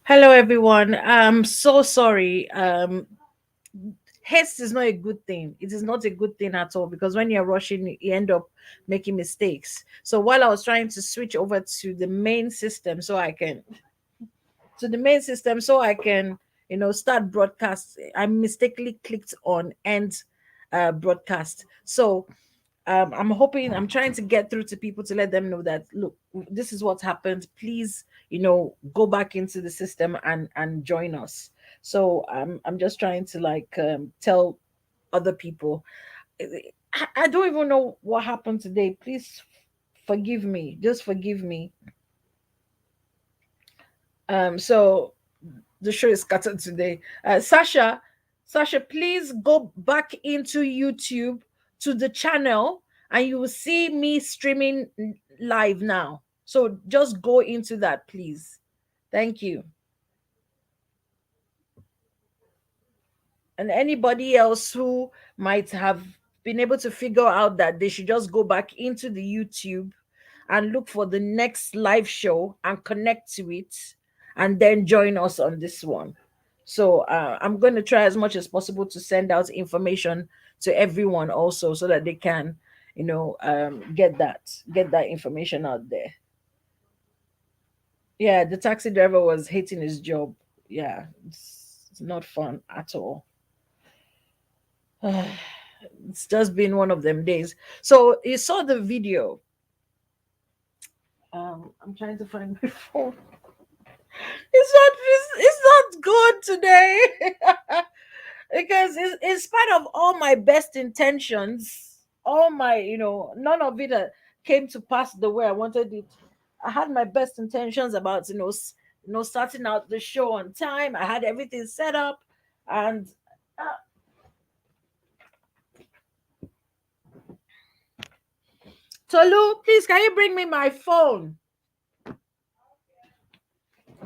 Hello, everyone. I'm so sorry. Haste is not a good thing. It is not a good thing at all because when you're rushing, you end up making mistakes. So while I was trying to switch over to the main system, so I can, start broadcast. I mistakenly clicked on end broadcast. So I'm trying to get through to people to let them know that look, this is what happened. Please, go back into the system and join us. So I'm just trying to tell other people. I don't even know what happened today. Please forgive me. Just forgive me. So the show is scattered today. Sasha, please go back into YouTube to the channel and you will see me streaming live now. So just go into that, please. Thank you. And anybody else who might have been able to figure out that they should just go back into the YouTube and look for the next live show and connect to it and then join us on this one. So I'm going to try as much as possible to send out information to everyone also so that they can, get that information out there. Yeah, the taxi driver was hating his job. Yeah, it's not fun at all. It's just been one of them days. So you saw the video. I'm trying to find my phone. It's not good today. Because in spite of all my best intentions, all my, none of it came to pass the way I wanted it. I had my best intentions about, starting out the show on time. I had everything set up, and uh, Tolu, please, can you bring me my phone?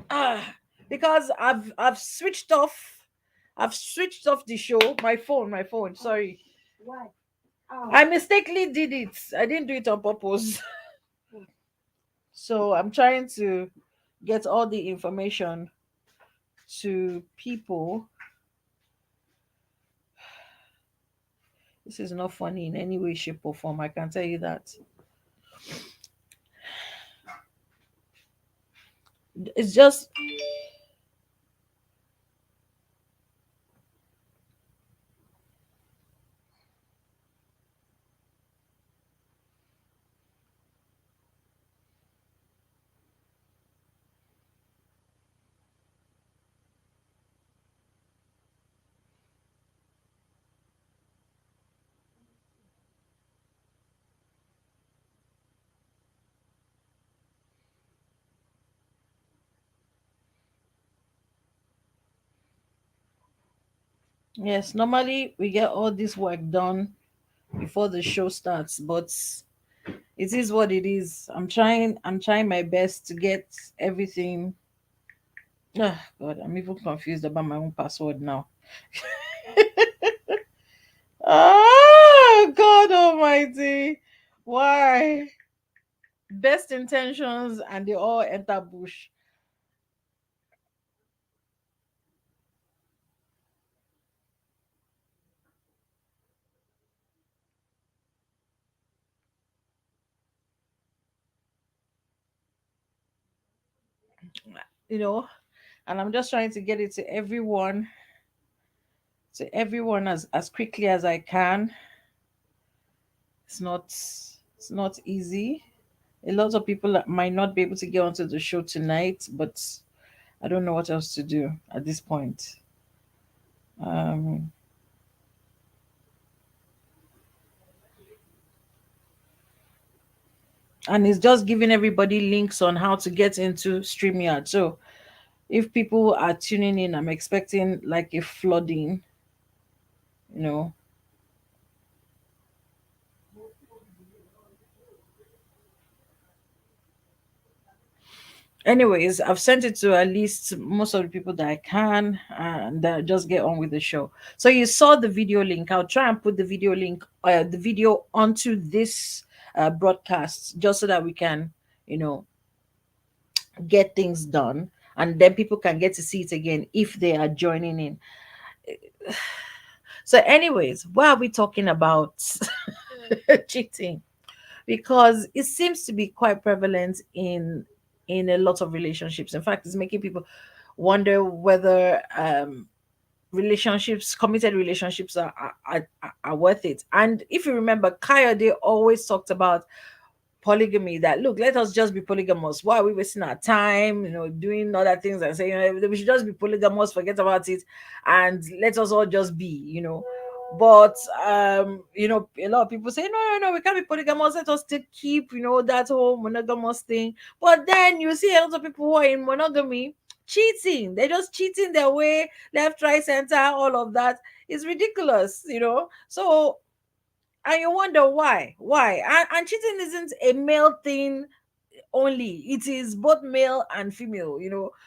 Ah, because I've switched off. I've switched off the show. My phone. Sorry. Why? Oh, I mistakenly did it. I didn't do it on purpose. So I'm trying to get all the information to people. This is not funny in any way, shape, or form. I can tell you that. It's just, yes, normally we get all this work done before the show starts, but it is what it is. I'm trying my best to get everything. Oh, God, I'm even confused about my own password now. Oh, God Almighty. Why? Best intentions and they all enter bush. You know, and I'm just trying to get it to everyone as quickly as I can. It's not easy. A lot of people that might not be able to get onto the show tonight, but I don't know what else to do at this point. Um, and it's just giving everybody links on how to get into StreamYard. So if people are tuning in, I'm expecting like a flooding, you know. Anyways, I've sent it to at least most of the people that I can, and just get on with the show. So you saw the video link. I'll try and put the video onto this broadcast, just so that we can, you know, get things done. and then people can get to see it again if they are joining in. So, anyways, why are we talking about cheating? Because it seems to be quite prevalent in a lot of relationships. In fact, it's making people wonder whether relationships, committed relationships, are worth it. And if you remember, Kayode always talked about polygamy, that look, let us just be polygamous. Why are we wasting our time, doing other things and saying, we should just be polygamous, forget about it, and let us all just be, but a lot of people say, no, no, no, we can't be polygamous, let us still keep, that whole monogamous thing. But then you see a lot of people who are in monogamy cheating. They're just cheating their way left, right, center, all of that is ridiculous, so, and you wonder why, and cheating isn't a male thing only, it is both male and female.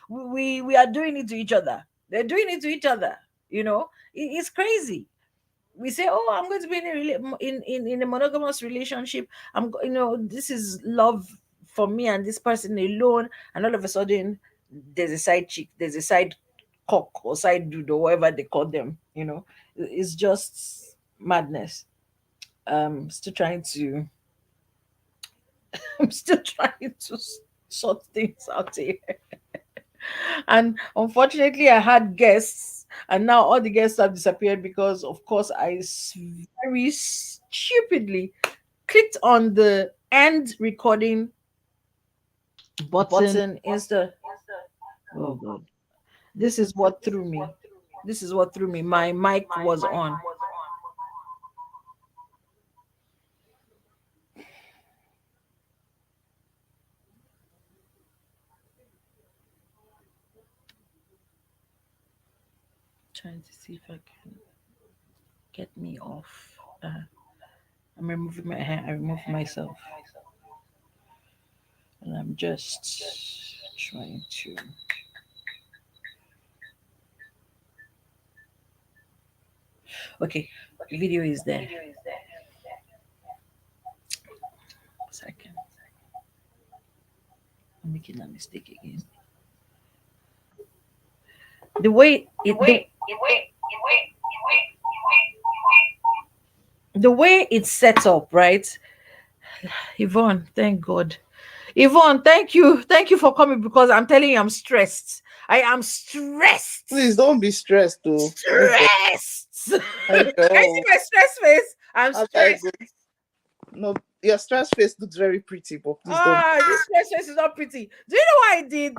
We are doing it to each other, they're doing it to each other. It's crazy. We say, oh, I'm going to be in in a monogamous relationship, this is love for me and this person alone, and all of a sudden there's a side chick, there's a side cock or side dude or whatever they call them. It's just madness. Still trying to I'm still trying to sort things out here. And unfortunately, I had guests, and now all the guests have disappeared because, of course, very stupidly clicked on the end recording button instead. Oh God, this is what threw me. This is what threw me. My mic was on. Trying to see if I can get me off. I'm removing my hair. I removed myself, and I'm just trying to. Okay, the video is there. Second, I'm making a mistake again. The way the way it's set up, right? Yvonne, thank God. Yvonne, thank you for coming, because I'm telling you, I'm stressed. I am stressed. Please don't be stressed, though. Stressed. I Can you see know. my stress face? I'm As I stressed. go. No, your stress face looks very pretty, but please don't. Ah, this stress face is not pretty. Do you know what I did?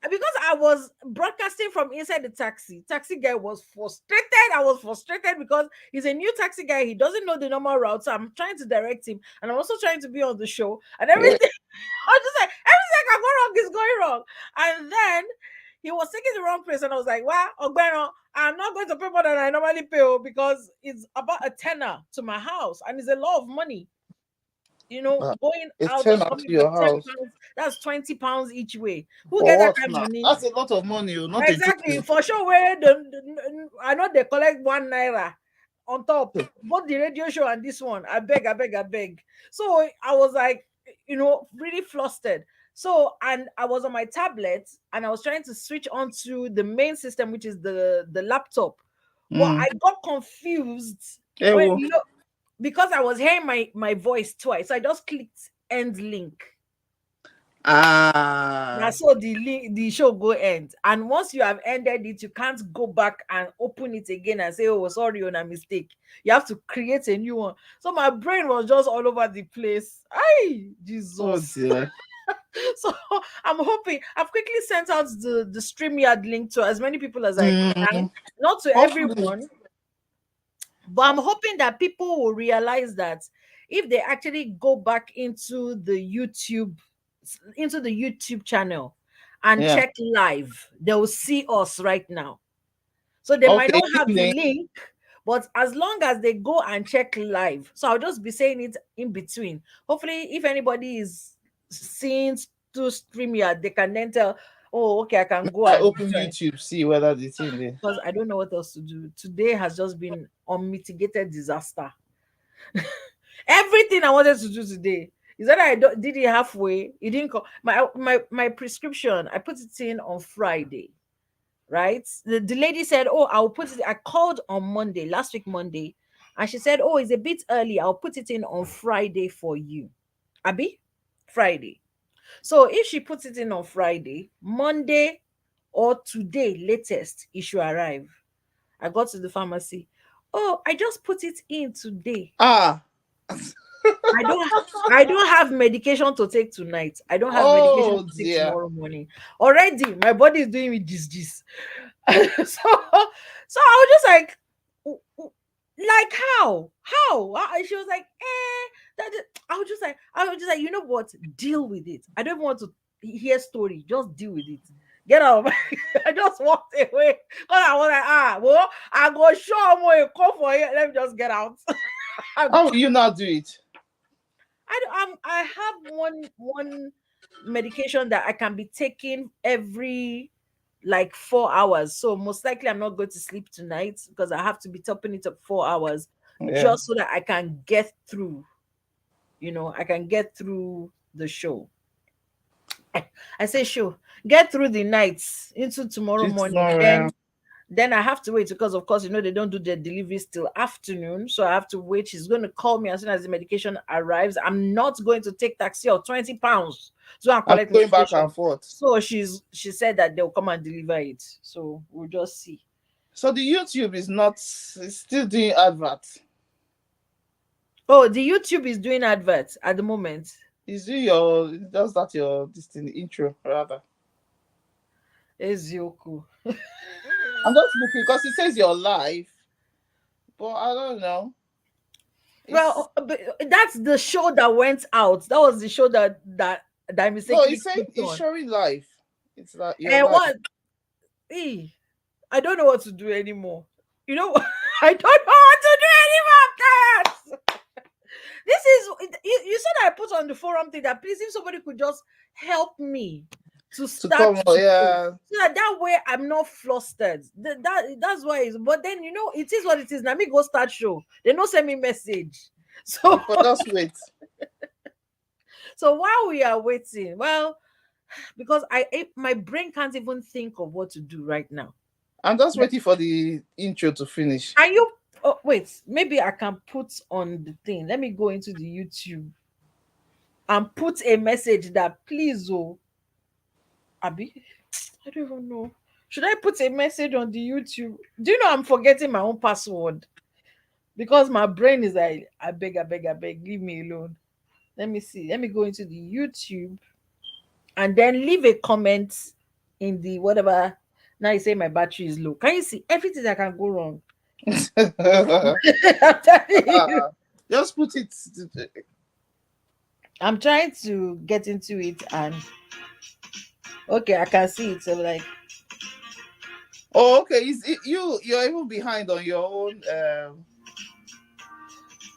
Because I was broadcasting from inside the taxi guy was frustrated. I was frustrated because he's a new taxi guy. He doesn't know the normal route. So I'm trying to direct him, and I'm also trying to be on the show and everything. I was just like, everything I go wrong is going wrong. And then he was taking the wrong place, and I was like, well, Ogbero, I'm not going to pay more than I normally pay, because it's about a tenner to my house, and it's a lot of money. Going It's out 10 and out to coming for your 10 house. pounds, that's 20 pounds each way. Who For get that what kind of now? money? That's a lot of money, not a Exactly. joke. For sure, where I know they collect 1 naira on top, both the radio show and this one. I beg, I beg, I beg. So I was like, really flustered. So, and I was on my tablet, and I was trying to switch onto the main system, which is the laptop. But Mm. I got confused Eh, when well, because I was hearing my voice twice. So I just clicked end link. Now, ah, so the show go end, and once you have ended it, you can't go back and open it again and say, "Oh, sorry, on a mistake." You have to create a new one. So my brain was just all over the place. Ay, oh Jesus! dear. So I'm hoping I've quickly sent out the StreamYard link to as many people as I can, Mm. not to Hopefully, everyone, but I'm hoping that people will realize that if they actually go back into the YouTube channel and yeah. check live, they'll see us right now. So they might Okay, not have the evening. link, but as long as they go and check live, so I'll just be saying it in between. Hopefully, if anybody is seeing to StreamYard, they can then tell, oh, okay, I can go I and open join, YouTube, see whether the thing there. because I don't know what else to do. Today has just been unmitigated disaster. Everything I wanted to do today Is that I did it halfway? It didn't come. My prescription. I put it in on Friday, right? The lady said, "Oh, I'll put it." I called on Monday, last week Monday, and she said, "Oh, it's a bit early. I'll put it in on Friday for you." Abby, Friday. So if she puts it in on Friday, Monday or today latest, it should arrive. I got to the pharmacy. Oh, I just put it in today. Ah. I don't I don't have medication to take tonight. I don't have medication Oh to take dear. tomorrow morning. Already my body is doing me this. So I was just like, like how she was like, I was just like, you know what, deal with it. I don't want to hear story, just deal with it. Get out of my I just walked away because I was like, well, I go show more come for it, let me just get out. How will you not do it? I have one medication that I can be taking every like 4 hours. So most likely I'm not going to sleep tonight because I have to be topping it up 4 hours Yeah. just so that I can get through, I can get through the show. I say show, get through the nights into tomorrow It's morning. not Then I have to wait because, of course, they don't do their deliveries till afternoon. So I have to wait. She's going to call me as soon as the medication arrives. I'm not going to take taxi or £20 to go and I'm collect going back medication. and forth. So she said that they'll come and deliver it. So we'll just see. So the YouTube is not, it's still doing adverts. Oh, the YouTube is doing adverts at the moment. Is it your, does that your this thing intro rather? Ezioku. I'm just looking because it says your life, but I don't know. It's Well, but that's the show that went out. That was the show that I no, mistakenly it says clicked it's on. showing life. It's like your And life. what? Eh, I don't know what to do anymore. You know, I don't know what to do anymore. After that. This is you said I put on the forum thing that please if somebody could just help me to To start come, to go. yeah. So that way I'm not flustered. That's why it's, but then it is what it is. Now me go start show. They don't send me message. So But just wait. so while we are waiting, well, because my brain can't even think of what to do right now. I'm just waiting for the intro to finish. Are you? Oh, wait, maybe I can put on the thing. Let me go into the YouTube and put a message that please, oh, Abby. I don't even know. Should I put a message on the YouTube? Do you know I'm forgetting my own password because my brain is like, I beg, leave me alone. Let me see. Let me go into the YouTube and then leave a comment in the whatever. Now you say my battery is low. Can you see everything that can go wrong? I'm telling you. Just put it. I'm trying to get into it and okay, I can see it. So like, Oh, okay. You're even behind on your own.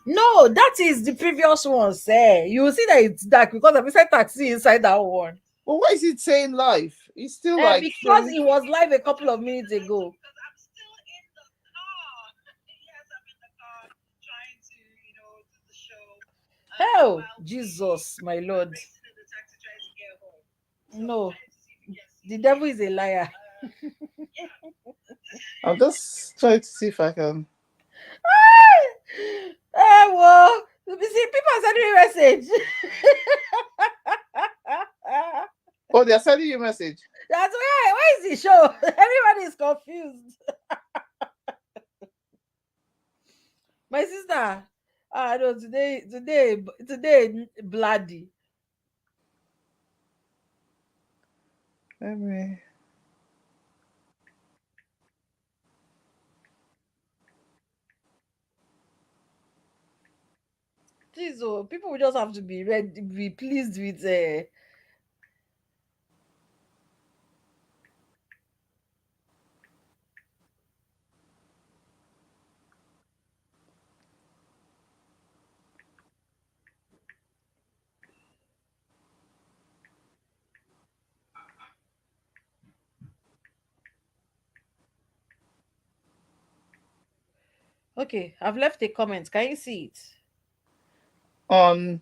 no, that is the previous one. Say you will see that it's dark because I've inside taxi inside that one. But why is it saying live? It's still And like because showing. it was live a couple of minutes ago. Hell, Jesus, my Lord. No, the devil is a liar. I'm just trying to see if I can. Well, you see, people are sending me message. Oh, they're sending you a message. That's why is the show? Everybody is confused. My sister, no, today, bloody. Let me. Jeez, oh, people will just have to be ready, be pleased with. Okay, I've left a comment. Can you see it? On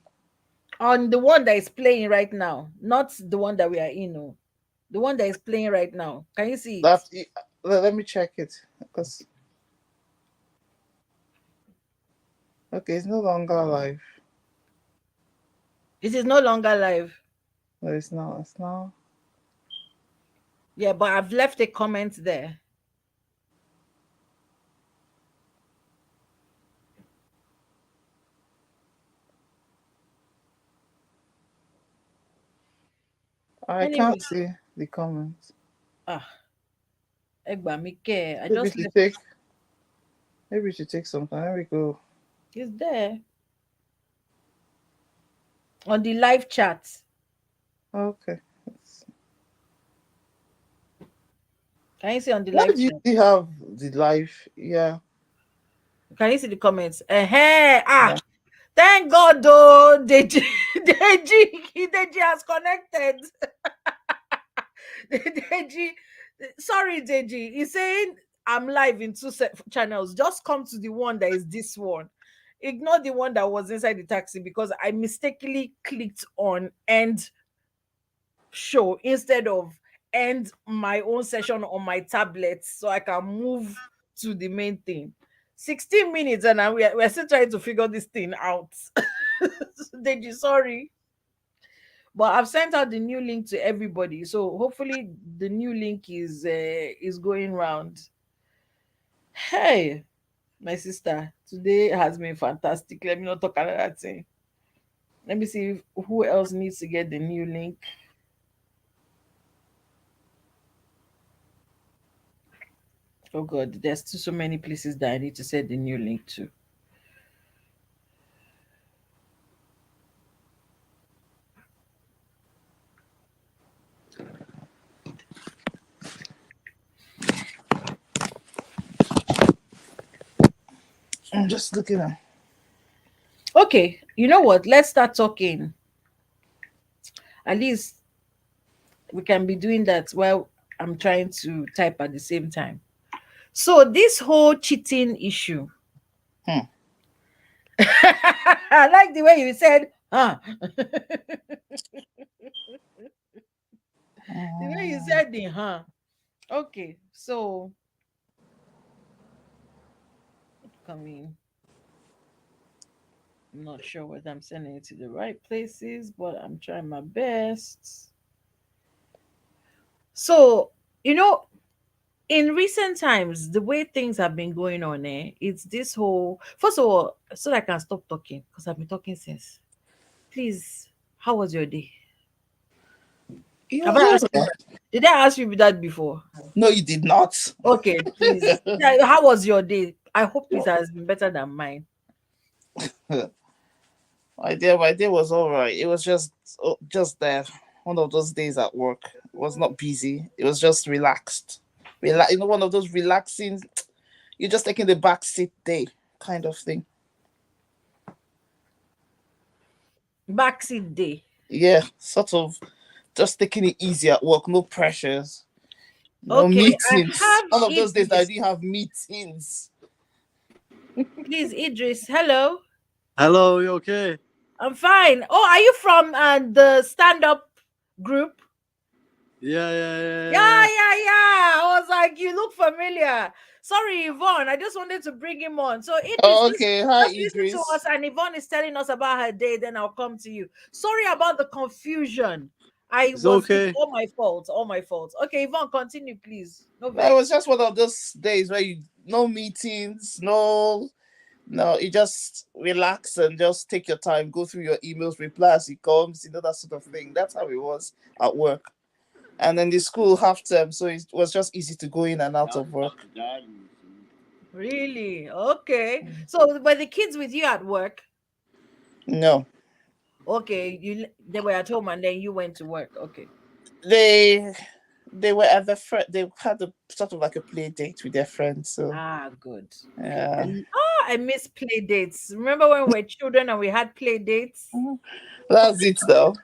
On the one that is playing right now, not the one that we are in. No, the one that is playing right now. Can you see it? That let me check it because okay, it's no longer live. It is no longer live. No, it's not. It's not. Yeah, but I've left a comment there. I Anyway, can't see the comments. ah, Egba Mike, I Maybe we just should left. take. Maybe we should take some time. There we go. It's there on the live chat. Okay. Can you see on the Why live do you chat? still have the live? Yeah. Can you see the comments? Yeah. Thank God, though. Deji, Deji has connected. Deji, sorry, Deji. He's saying I'm live in two channels. Just come to the one that is this one. Ignore the one that was inside the taxi because I mistakenly clicked on end show instead of end my own session on my tablet so I can move to the main thing. 16 minutes and we're still trying to figure this thing out. Deji, sorry. But I've sent out the new link to everybody. So hopefully the new link is going round. Hey, my sister, today has been fantastic. Let me not talk another thing. Let me see who else needs to get the new link. Oh God, there's still so many places that I need to set the new link to. I'm just looking at. Okay, you know what? Let's start talking. At least we can be doing that while I'm trying to type at the same time. So this whole cheating issue. Hmm. I like the way you said, huh? The way you said the huh. Okay, so coming. I'm not sure whether I'm sending it to the right places, but I'm trying my best. So, you know, in recent times, the way things have been going on, it's this whole first of all, so that I can stop talking because I've been talking since. Please, how was your day? Have I Yeah. asked you that? Did I ask you that before? No, you did not. Okay, please. Yeah, how was your day? I hope it has been better than mine. My day was all right. It was just there. One of those days at work. It was not busy. It was just relaxed. One of those relaxing. You're just taking the back seat day kind of thing. Backseat day. Yeah, sort of just taking it easy at work. No pressures. No Okay, I meetings. have One of those days that I Idris. didn't have meetings. Please, Idris. Hello. Hello, you okay? I'm fine. Oh, are you from the stand-up group? Yeah, yeah, Yeah, yeah, yeah. yeah, yeah. I was like, you look familiar. Sorry, Yvonne. I just wanted to bring him on. So, Idris, Oh, okay. Hi, just listen to us. Idris. And Yvonne is telling us about her day. Then I'll come to you. Sorry about the confusion. It's It's okay. all my fault. All my fault. Okay, Yvonne, continue, please. No No, it was vex. just one of those days where you no meetings, no, you just relax and just take your time, go through your emails, reply as it comes, that sort of thing. That's how it was at work. And then the school half term, so it was just easy to go in and out of work. Really? Okay. So, were the kids with you at work? No, Okay, they were at home and then you went to work. Okay. they they were at they had a sort of like a play date with their friends. So Ah, good. yeah, I miss play dates. Remember when we were children and we had play dates? that's it though.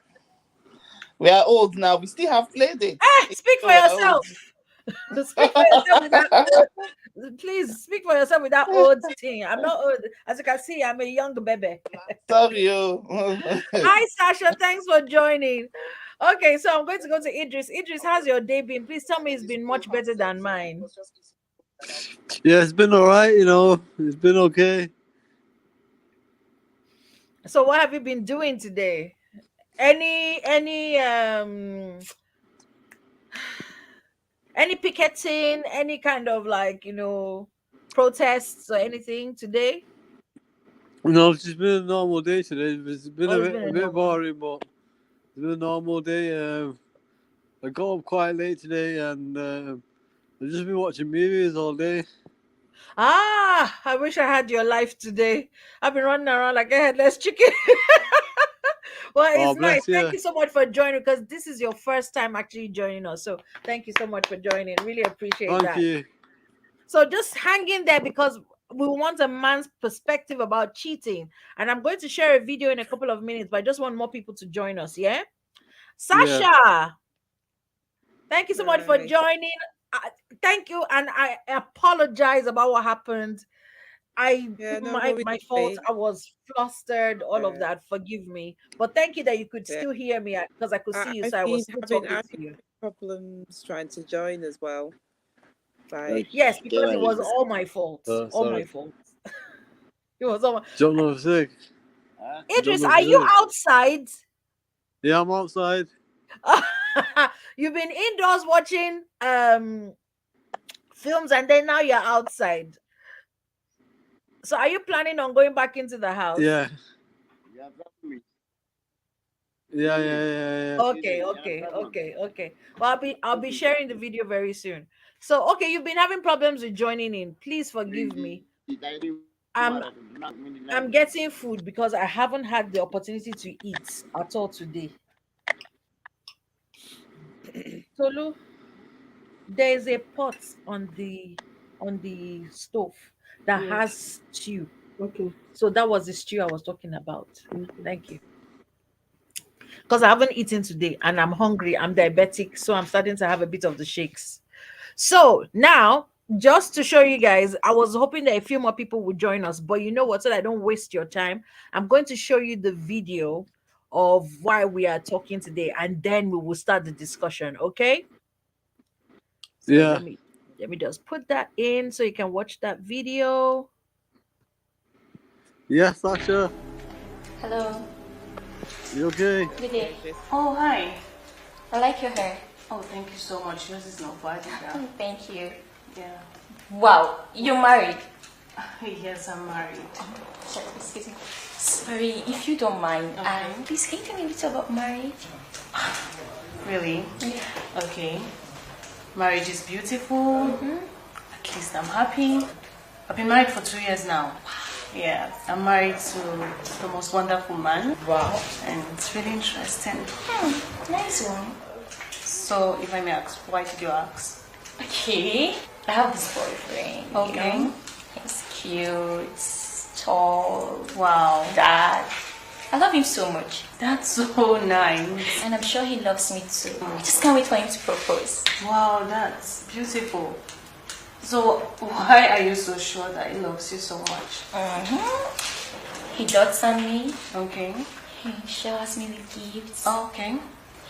We are old now. We still have play dates. Speak for So we are old. yourself. Speak for yourself with that old, please speak for yourself with that old thing. I'm not old. As you can see, I'm a young baby. Sorry, you. Hi, Sasha. Thanks for joining. Okay, so I'm going to go to Idris. Idris, how's your day been? Please tell me it's been much better than mine. Yeah, it's been alright, you know. It's been okay. So, what have you been doing today? Any picketing, any kind of like protests or anything today? No, it's just been a normal day today. It's been Oh, a it's bit, been a a bit normal. boring, but it's been a normal day. I got up quite late today, and I've just been watching movies all day. I wish I had your life today. I've been running around like a headless chicken. Well, Oh, it's nice. bless you. Thank you so much for joining because this is your first time actually joining us. So thank you so much for joining. Really appreciate Thank that. you. So just hang in there because we want a man's perspective about cheating. And I'm going to share a video in a couple of minutes, but I just want more people to join us. Yeah. Sasha, thank you so much for Right. joining. Thank you. And I apologize about what happened. Yeah, no My worries, fault. babe. I was flustered, all of Yeah. that. Forgive me. But thank you that you could Yeah. still hear me because I could see you, I've so I was been still having talking to you. problems trying to join as well. Like, Yes, because it was just all my fault. All my Sorry. fault. It was all my... Don't know if sick. Idris, Don't know are if you sick. outside? Yeah, I'm outside. You've been indoors watching films and then now you're outside. So are you planning on going back into the house? Yeah. Yeah. Okay. Well, I'll be sharing the video very soon. So okay, you've been having problems with joining in. Please forgive me. I'm getting food because I haven't had the opportunity to eat at all today. Tolu, there is a pot on the stove that has stew. Okay. So that was the stew I was talking about. Thank you. Because I haven't eaten today and I'm hungry. I'm diabetic, so I'm starting to have a bit of the shakes. So now, just to show you guys, I was hoping that a few more people would join us, but you know what? So that I don't waste your time, I'm going to show you the video of why we are talking today, and then we will start the discussion. Okay? So Yeah. let me just put that in so you can watch that video. Yeah, Sasha. Hello. You okay? Good day. Oh, hi. I like your hair. Oh, thank you so much. Yours is not bad either. Thank you. Yeah. Wow, you're married. Yes, I'm married. Sorry, excuse me. Sorry, if you don't mind, Okay. please can you tell me a little about marriage? Really? Yeah. Okay. Marriage is beautiful. At least I'm happy. I've been married for 2 years now. Yeah, I'm married to the most wonderful man. Wow. And it's really interesting. Nice one. So, if I may ask, why did you ask? Okay. I have this boyfriend. Okay. You know? He's cute, tall, Wow. dad. I love him so much. That's so nice. And I'm sure he loves me too. I just can't wait for him to propose. Wow, that's beautiful. So, why are you so sure that he loves you so much? He dotes on me. Okay. He showers me with gifts. Okay.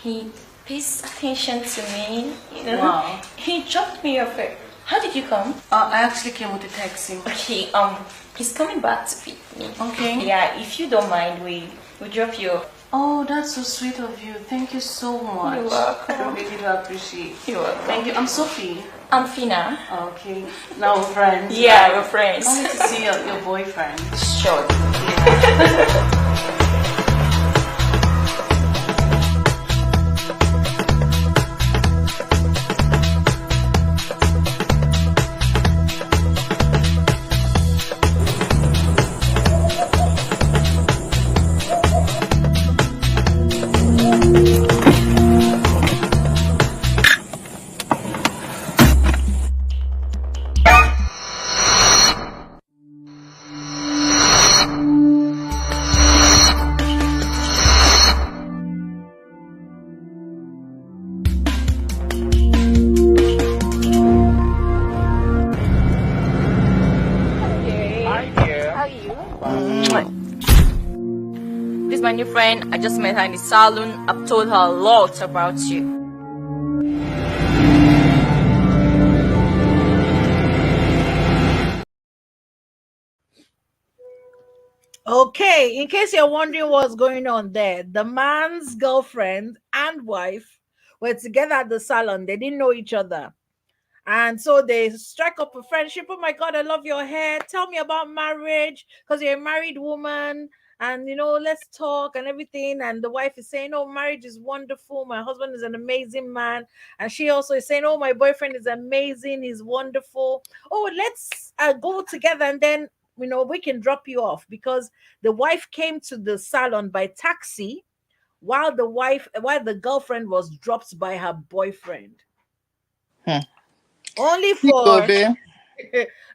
He pays attention to me. You know? Wow. He dropped me off. How did you come? I actually came with a taxi. Okay, he's coming back to pick me. Okay. Yeah, if you don't mind, we drop you off. Oh, that's so sweet of you. Thank you so much. You're welcome. I really do appreciate. You're welcome. Thank you. I'm Sophie. I'm Fina. Okay. Now we're friends. Yeah, we're friends. I wanted to see your boyfriend. Sure. my new friend. I just met her in the salon. I've told her a lot about you. Okay, in case you're wondering what's going on there, the man's girlfriend and wife were together at the salon. They didn't know each other. And so they strike up a friendship. Oh my God, I love your hair. Tell me about marriage because you're a married woman. And, let's talk and everything. And the wife is saying, oh, marriage is wonderful. My husband is an amazing man. And she also is saying, oh, my boyfriend is amazing. He's wonderful. Oh, let's go together and then, we can drop you off, because the wife came to the salon by taxi while the girlfriend was dropped by her boyfriend. Only for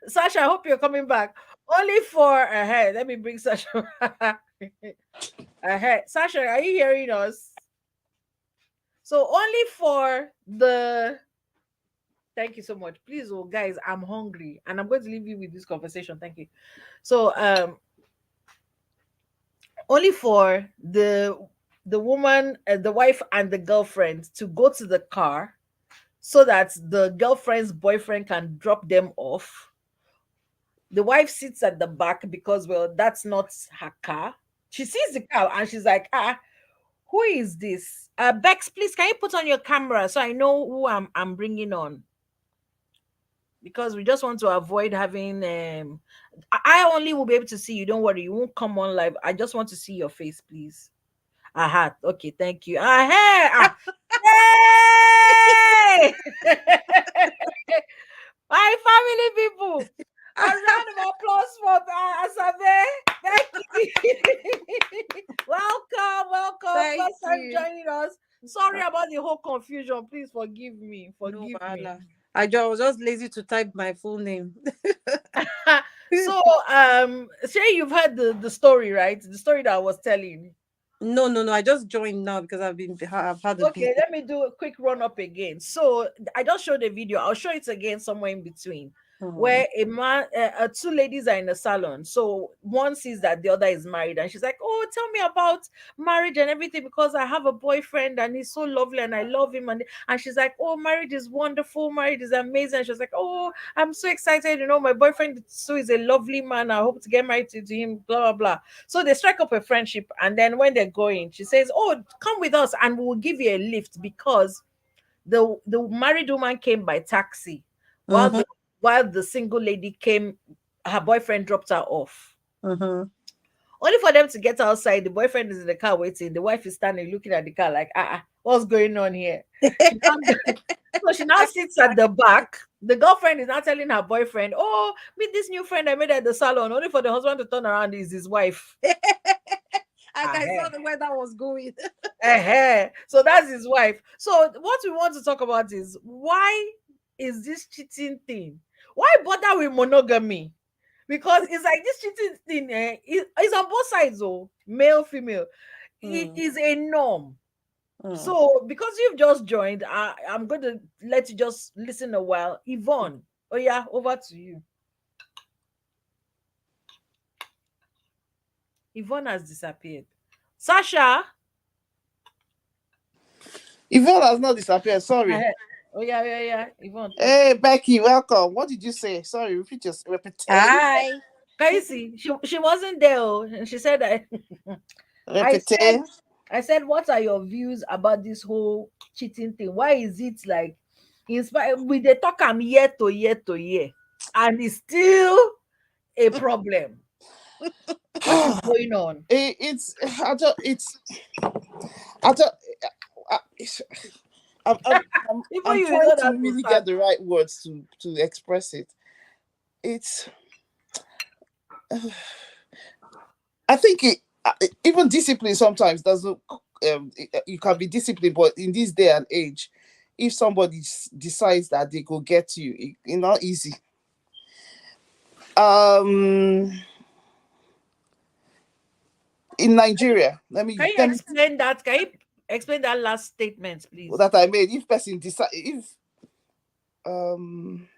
Sasha, I hope you're coming back. Only for ahead. Let me bring Sasha ahead. Sasha, are you hearing us? So only for the thank you so much. Please, oh guys, I'm hungry and I'm going to leave you with this conversation. Thank you. So only for the woman, the wife and the girlfriend to go to the car so that the girlfriend's boyfriend can drop them off. The wife sits at the back because, well, that's not her car. She sees the car and she's like, who is this? Bex, please, can you put on your camera so I know who I'm bringing on? Because we just want to avoid having I only will be able to see you. Don't worry, you won't come on live. I just want to see your face, please. Aha, okay, thank you. Hey! My family people, a round of applause for Asabe. Thank you. Welcome. Thank First time you. joining us. Sorry about the whole confusion. Please forgive me. No, wahala. I was just lazy to type my full name. So, say you've heard the story, right? The story that I was telling. No. I just joined now because I've had a Okay, let me do a quick run up again. So I just showed the video. I'll show it again somewhere in between. Where a man, two ladies are in a salon. So one sees that the other is married, and she's like, "Oh, tell me about marriage and everything because I have a boyfriend and he's so lovely and I love him." And she's like, "Oh, marriage is wonderful, marriage is amazing." And she's like, "Oh, I'm so excited. My boyfriend is a lovely man. I hope to get married to him." Blah blah blah. So they strike up a friendship, and then when they're going, she says, "Oh, come with us, and we'll give you a lift," because the married woman came by taxi, while the single lady came, her boyfriend dropped her off. Only for them to get outside, the boyfriend is in the car waiting. The wife is standing looking at the car like, what's going on here? So she now sits at the back. The girlfriend is now telling her boyfriend, "Oh, meet this new friend I made at the salon," only for the husband to turn around is his wife. I saw where that was going. So that's his wife. So what we want to talk about is, why is this cheating thing? Why bother with monogamy? Because it's like this cheating thing is on both sides, male, female. It is a norm. So because you've just joined, I'm going to let you just listen a while. Yvonne, oh yeah, over to you. Yvonne has disappeared. Sasha. Yvonne has not disappeared. Sorry. Oh yeah. Yvonne. Hey, Becky, welcome. What did you say? Sorry, repeat. Hi. Can you see? She wasn't there, and she said that. I said, what are your views about this whole cheating thing? Why is it like with the talk I'm year to year, and it's still a problem? What is going on? I'm trying to really get the right words to express it. It's I think even discipline sometimes doesn't. You can be disciplined, but in this day and age, if somebody decides that they go get you, it's not easy. In Nigeria, Can you explain that? Can you explain that last statement, please? That I made. If person decide, I'm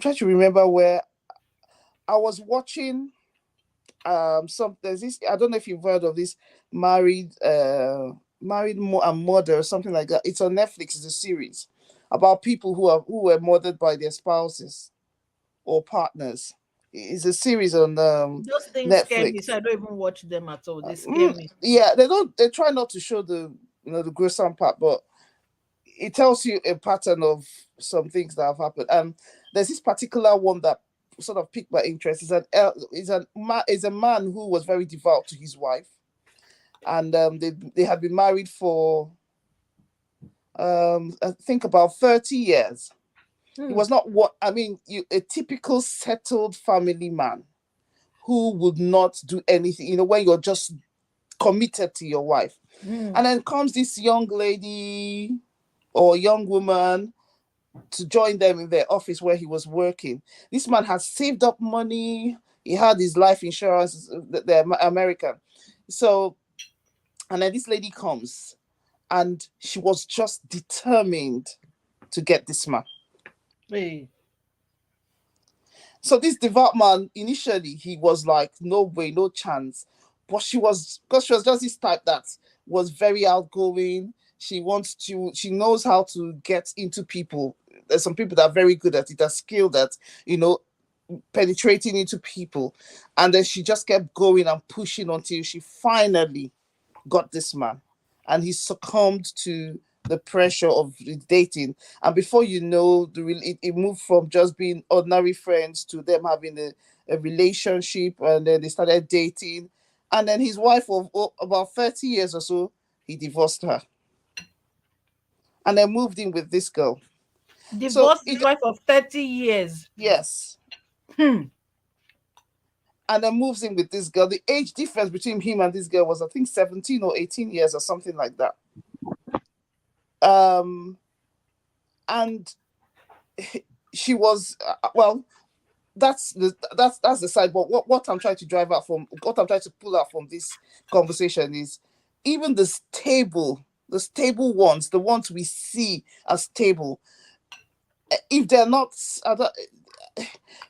trying to remember where I was watching there's this, I don't know if you've heard of this, and murder or something like that. It's on Netflix. It's a series about people who were murdered by their spouses or partners. It's a series on Those things scare me, Netflix. so I don't even watch them at all. They scare me. Yeah, they try not to show the the gruesome part, but it tells you a pattern of some things that have happened. And there's this particular one that sort of piqued my interest. Is a man who was very devout to his wife, and they had been married for I think about 30 years. He was not a typical settled family man who would not do anything, when you're just committed to your wife. And then comes this young lady or young woman to join them in their office where he was working. This man had saved up money. He had his life insurance, they're American. So, and then this lady comes and she was just determined to get this man. Hey. So this devout man, initially, he was like, no way, no chance. But because she was just this type that was very outgoing. She knows how to get into people. There's some people that are very good at it, are skilled at, penetrating into people. And then she just kept going and pushing until she finally got this man. And he succumbed to the pressure of dating. And before you know, it moved from just being ordinary friends to them having a relationship. And then they started dating. And then his wife of about 30 years or so, he divorced her. And then moved in with this girl. Divorced his wife of 30 years. Yes. And then moves in with this girl. The age difference between him and this girl was, I think, 17 or 18 years or something like that. And she was, that's the side. But what I'm trying to pull out from this conversation is even the stable ones, the ones we see as stable, if they're not,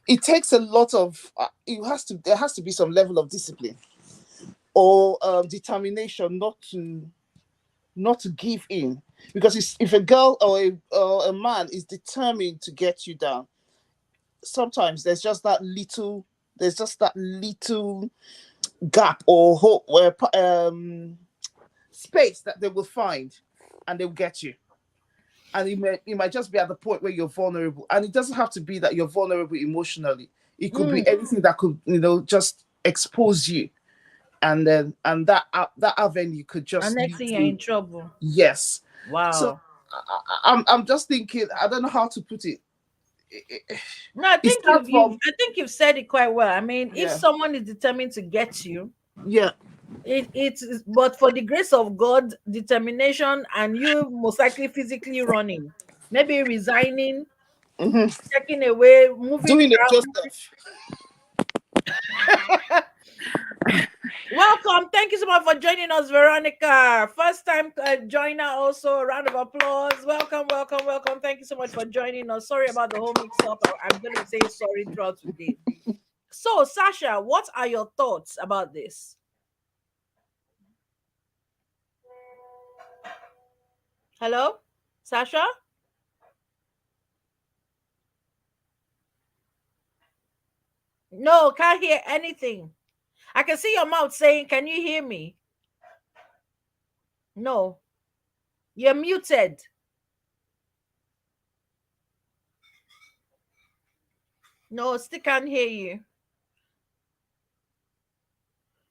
it takes a lot of, there has to be some level of discipline or determination not to give in. Because if a girl or a man is determined to get you down, sometimes there's just that little gap or hope where space that they will find, and they will get you. And it might just be at the point where you're vulnerable, and it doesn't have to be that you're vulnerable emotionally. It could be anything that could just expose you, and that avenue could just. And next thing you're in trouble. Yes. Wow. So I'm just thinking. I don't know how to put it. No, I think you've said it quite well. I mean, if someone is determined to get you, it's but for the grace of God, determination, and you most likely physically running, maybe resigning, checking away, moving, doing it just. Welcome. Thank you so much for joining us, Veronica. First time joiner also. A round of applause. Welcome. Thank you so much for joining us. Sorry about the whole mix-up. I'm going to say sorry throughout today. So, Sasha, what are your thoughts about this? Hello? Sasha? No, can't hear anything. I can see your mouth saying, can you hear me? No. You're muted. No, still can't hear you.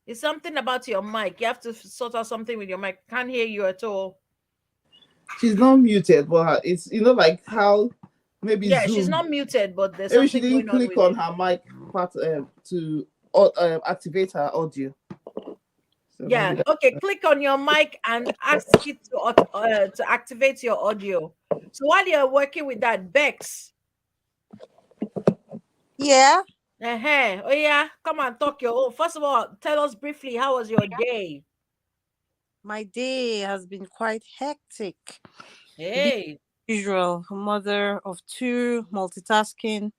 It's something about your mic. You have to sort out something with your mic. Can't hear you at all. She's not muted, but it's like how maybe Zoom. She's not muted, but there's maybe something she didn't click on her mic part to activate her audio. So okay. Click on your mic and ask it to activate your audio. So while you're working with that, Bex. Yeah. Oh yeah, come on, talk your own. First of all, tell us briefly, how was your day? My day has been quite hectic. Hey. Usual, mother of two, multitasking.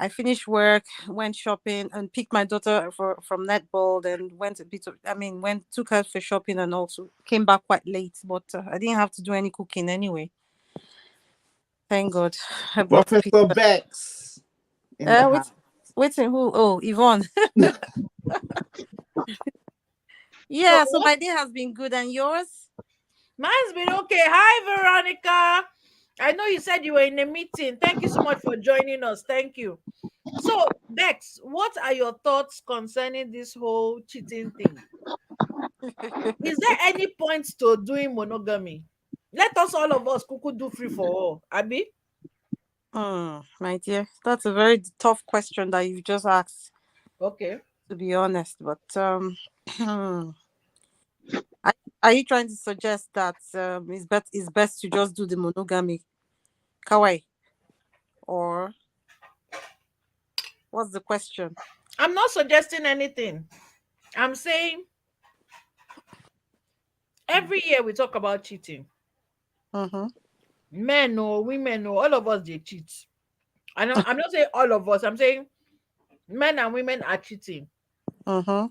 I finished work, went shopping, and picked my daughter from netball. Then went a bit of, took her for shopping, and also came back quite late. But I didn't have to do any cooking anyway. Thank God. I brought Professor pizza. Bex in the house. Waiting who? Oh, Yvonne. Yeah. So my day has been good, and yours? Mine's been okay. Hi, Veronica. I know you said you were in a meeting. Thank you so much for joining us. Thank you. So, Bex, what are your thoughts concerning this whole cheating thing? Is there any point to doing monogamy? Let us all of us kuku do free for all. Abi? My dear, that's a very tough question that you just asked. Okay. To be honest, but are you trying to suggest that it's best to just do the monogamy, Kawai, or what's the question? I'm not suggesting anything. I'm saying every year we talk about cheating. Mm-hmm. Men or women or all of us they cheat. I'm not saying all of us. I'm saying men and women are cheating. Mm-hmm.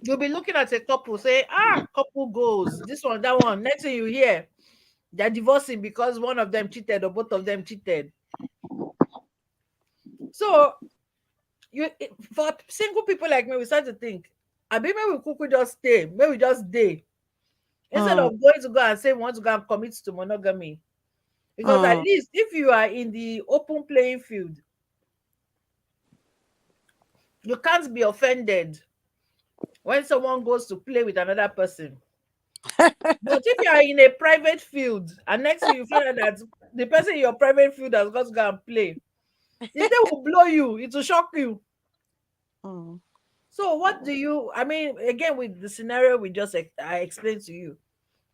You'll be looking at a couple, say, couple goes, this one, that one. Next thing you hear, they're divorcing because one of them cheated or both of them cheated. So, for single people like me, we start to think, maybe we could just stay, maybe we just stay. Instead of going to go and say we want to go and commit to monogamy. Because at least if you are in the open playing field, you can't be offended when someone goes to play with another person. But if you are in a private field and next thing you find out that the person in your private field has got to go and play, the thing will blow you, it will shock you. So what do you, again, with the scenario I explained to you,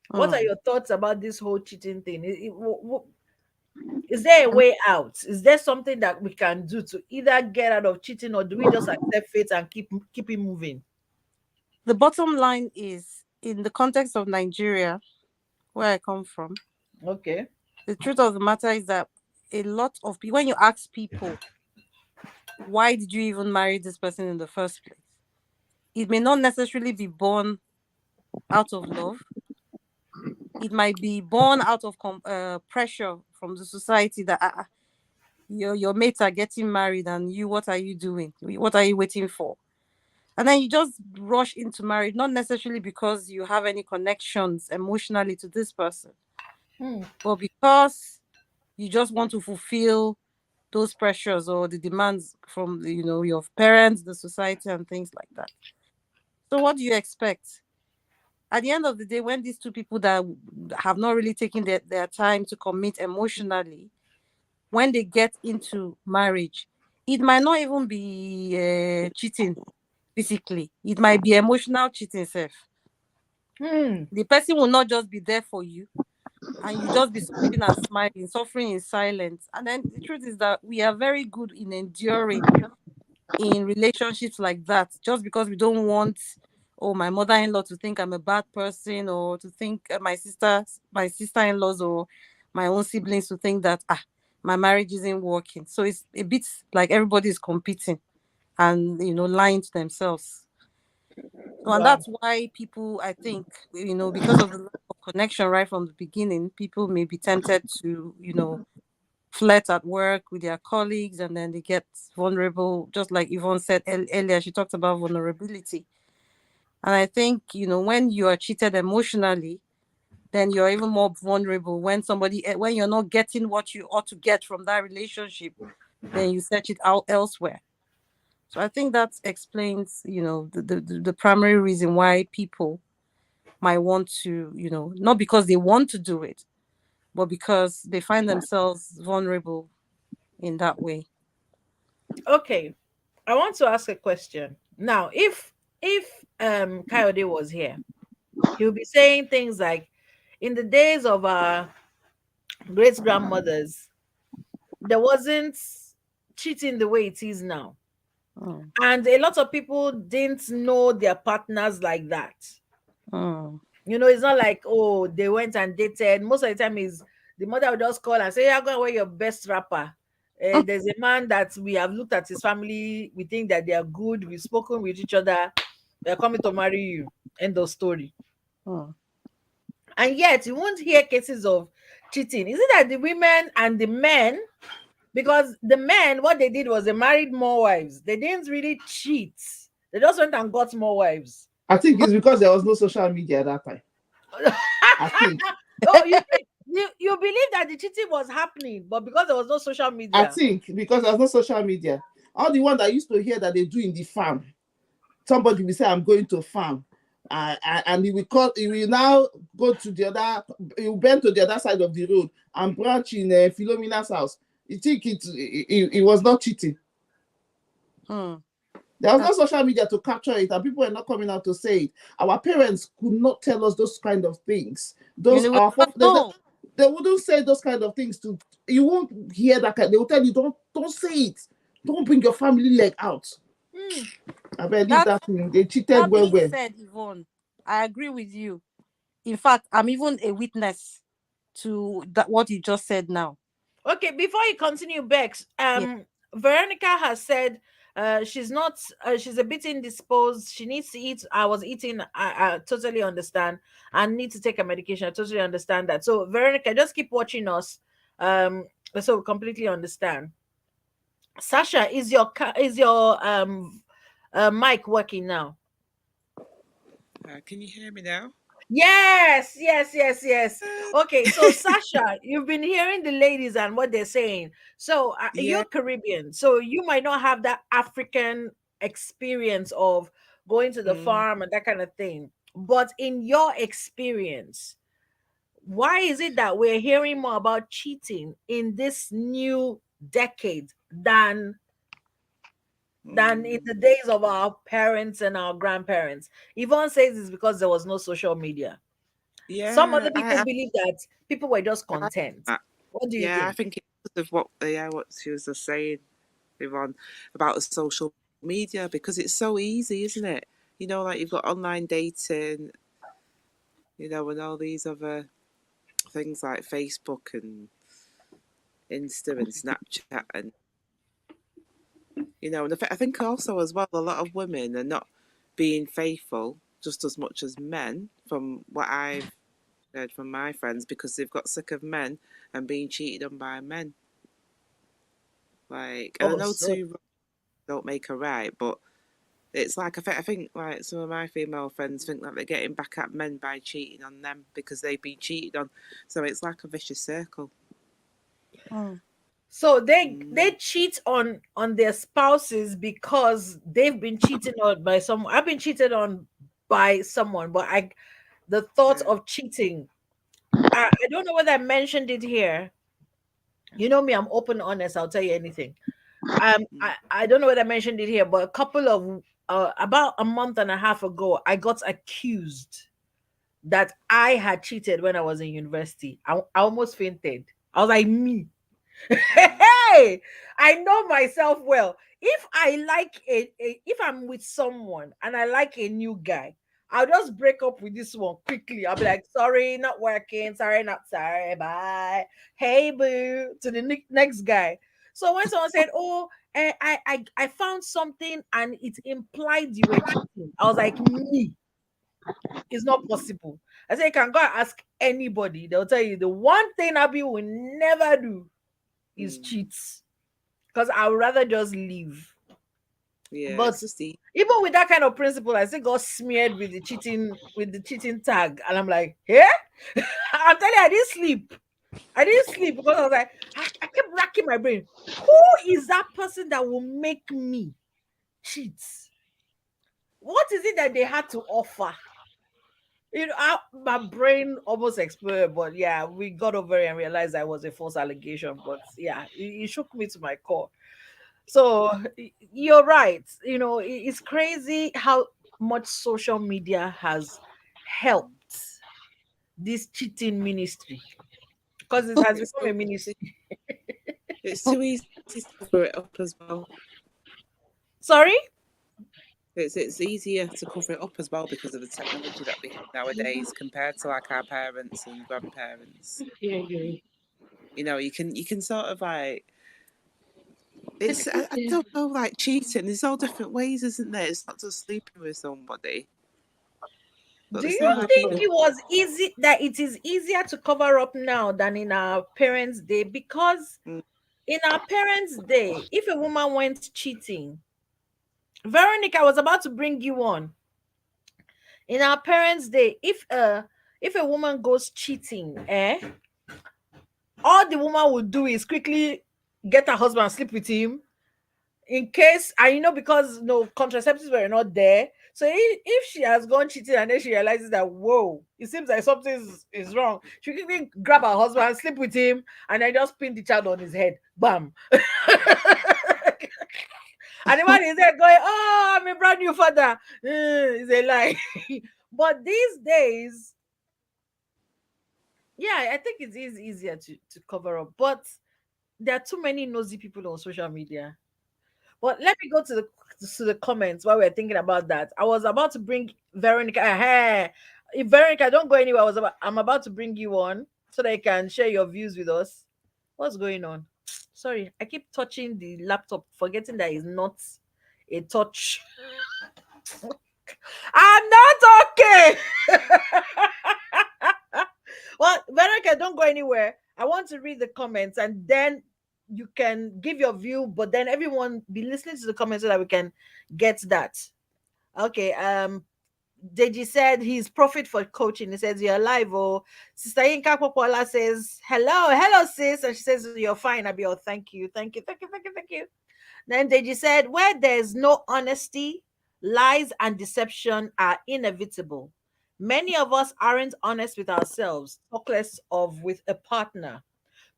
what are your thoughts about this whole cheating thing? Is there a way out? Is there something that we can do to either get out of cheating, or do we just accept fate and keep it moving? The bottom line is, in the context of Nigeria, where I come from, okay, the truth of the matter is that a lot of people, when you ask people, why did you even marry this person in the first place? It may not necessarily be born out of love. It might be born out of pressure from the society that your mates are getting married and you, what are you doing? What are you waiting for? And then you just rush into marriage, not necessarily because you have any connections emotionally to this person, but because you just want to fulfill those pressures or the demands from your parents, the society, and things like that. So what do you expect? At the end of the day, when these two people that have not really taken their time to commit emotionally, when they get into marriage, it might not even be cheating physically. It might be emotional cheating self. The person will not just be there for you, and you just be sleeping and smiling, suffering in silence. And then the truth is that we are very good in enduring in relationships like that, just because we don't want my mother-in-law to think I'm a bad person, or to think my sister-in-laws or my own siblings to think that my marriage isn't working. So it's a bit like everybody is competing and lying to themselves. So, and that's why people, I think, because of the lack of connection right from the beginning, people may be tempted to flirt at work with their colleagues, and then they get vulnerable. Just like Yvonne said earlier, she talked about vulnerability. And I think, when you are cheated emotionally, then you're even more vulnerable. When you're not getting what you ought to get from that relationship, then you search it out elsewhere. So I think that explains, the primary reason why people might want to, not because they want to do it, but because they find themselves vulnerable in that way. Okay, I want to ask a question now. If Coyote was here, he'll be saying things like, in the days of our great grandmothers, there wasn't cheating the way it is now, and a lot of people didn't know their partners like that. It's not like, they went and dated. Most of the time is the mother would just call and say, "You're going to wear your best wrapper. There's a man that we have looked at his family. We think that they are good. We've spoken with each other. They're coming to marry you." End of story. Hmm. And yet, you won't hear cases of cheating. Is it that the women and the men, because the men, what they did was they married more wives. They didn't really cheat. They just went and got more wives. I think it's because there was no social media at that time. I think. Oh, you believe that the cheating was happening, but because there was no social I media. think because there's no social media. All the one that used to hear that they do in the farm. Somebody will say, "I'm going to farm." And he will now go to the other, he will bend to the other side of the road and branch in Philomena's house. You think it was not cheating? Hmm. There was no social media to capture it, and people were not coming out to say it. Our parents could not tell us those kind of things. Those You know, they wouldn't say those kind of things to you. Won't hear that kind. They will tell you, don't say it. Don't bring your family leg out. I bet that thing. They cheated that well. being said, Yvonne, I agree with you. In fact, I'm even a witness to that what you just said now. Okay, before you continue, Bex, Veronica has said she's not she's a bit indisposed. She needs to eat. I was eating. I totally understand. I need to take a medication. I totally understand that. So Veronica, just keep watching us. So we completely understand. Sasha, is your mic working now? Can you hear me now? Yes. Okay, so Sasha, you've been hearing the ladies and what they're saying. So you're Caribbean, so you might not have that African experience of going to the farm and that kind of thing. But in your experience, why is it that we're hearing more about cheating in this new decade than in the days of our parents and our grandparents? Yvonne says it's because there was no social media. Yeah. Some other people believe that people were just content. What do you think? I think it's because of what she was just saying, Yvonne, about the social media, because it's so easy, isn't it? You know, like you've got online dating, you know, and all these other things like Facebook and Insta and Snapchat, and you know, and I think also as well, a lot of women are not being faithful just as much as men, from what I've heard from my friends, because they've got sick of men and being cheated on by men. Like, and I know two don't make a right, but it's like I think like some of my female friends think that they're getting back at men by cheating on them because they've been cheated on. So it's like a vicious circle. So they cheat on their spouses because they've been cheated on by someone. I've been cheated on by someone, but the thought of cheating, I don't know whether I mentioned it here. You know me, I'm open, honest. I'll tell you anything. I don't know whether I mentioned it here, but a couple of about a month and a half ago, I got accused that I had cheated when I was in university. I almost fainted. I was like, me. Hey, I know myself well. If I like if I'm with someone and I like a new guy, I'll just break up with this one quickly. I'll be like, sorry, not working. Sorry, not sorry. Bye. Hey, boo, to the next guy. So when someone said, "Oh, I found something and it implied you were cheating," I was like, me. It's not possible. I said, you can go and ask anybody. They'll tell you the one thing Abby will never do is cheats, because I would rather just leave. Yeah, but even with that kind of principle, I still got smeared with the cheating tag, and I'm like, yeah. I'm telling you, I didn't sleep because I was like, I kept racking my brain. Who is that person that will make me cheat? What is it that they had to offer? You know, my brain almost exploded, but yeah, we got over it and realized that was a false allegation. But yeah, it shook me to my core. So you're right. You know, it's crazy how much social media has helped this cheating ministry, because it has become a ministry. It's too easy to cover it up as well. Sorry? It's easier to cover it up as well because of the technology that we have nowadays compared to like our parents and grandparents. You know, you can sort of like, it's I don't know, like cheating. There's all different ways, isn't there? It's not just sleeping with somebody. But Do there's you no like think it was easy that it is easier to cover up now than in our parents' day? Because in our parents' day, if a woman went cheating, Veronica, I was about to bring you on. In our parents' day, if a woman goes cheating, all the woman would do is quickly get her husband and sleep with him, in case, and you know, because no contraceptives were not there. So if she has gone cheating and then she realizes that, whoa, it seems like something is wrong, she can grab her husband and sleep with him and then just pin the child on his head. Bam. And the man is there going, oh, I'm a brand new father. It's a lie. But these days, yeah, I think it is easier to cover up. But there are too many nosy people on social media. But let me go to the comments while we're thinking about that. I was about to bring Veronica. Hey, if Veronica, don't go anywhere. I'm about to bring you on so that you can share your views with us. What's going on? Sorry, I keep touching the laptop, forgetting that it's not a touch. I'm not okay. Well, Veronica, don't go anywhere. I want to read the comments and then you can give your view, but then everyone be listening to the comments so that we can get that. Okay. Deji said he's profit for coaching. He says you're alive. Oh, Sister Yinka Popola says hello sis, and she says you're fine, Abiel. Thank you. Then Deji said, where there's no honesty, lies and deception are inevitable. Many of us aren't honest with ourselves, talk less of with a partner.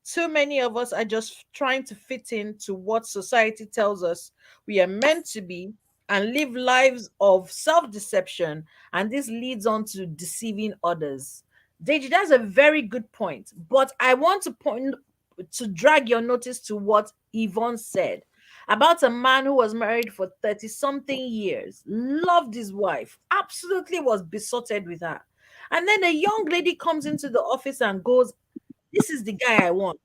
Too many of us are just trying to fit into what society tells us we are meant to be and live lives of self-deception, and this leads on to deceiving others. Deji, that's a very good point, but I want to drag your notice to what Yvonne said about a man who was married for 30-something years, loved his wife, absolutely was besotted with her. And then a young lady comes into the office and goes, this is the guy I want.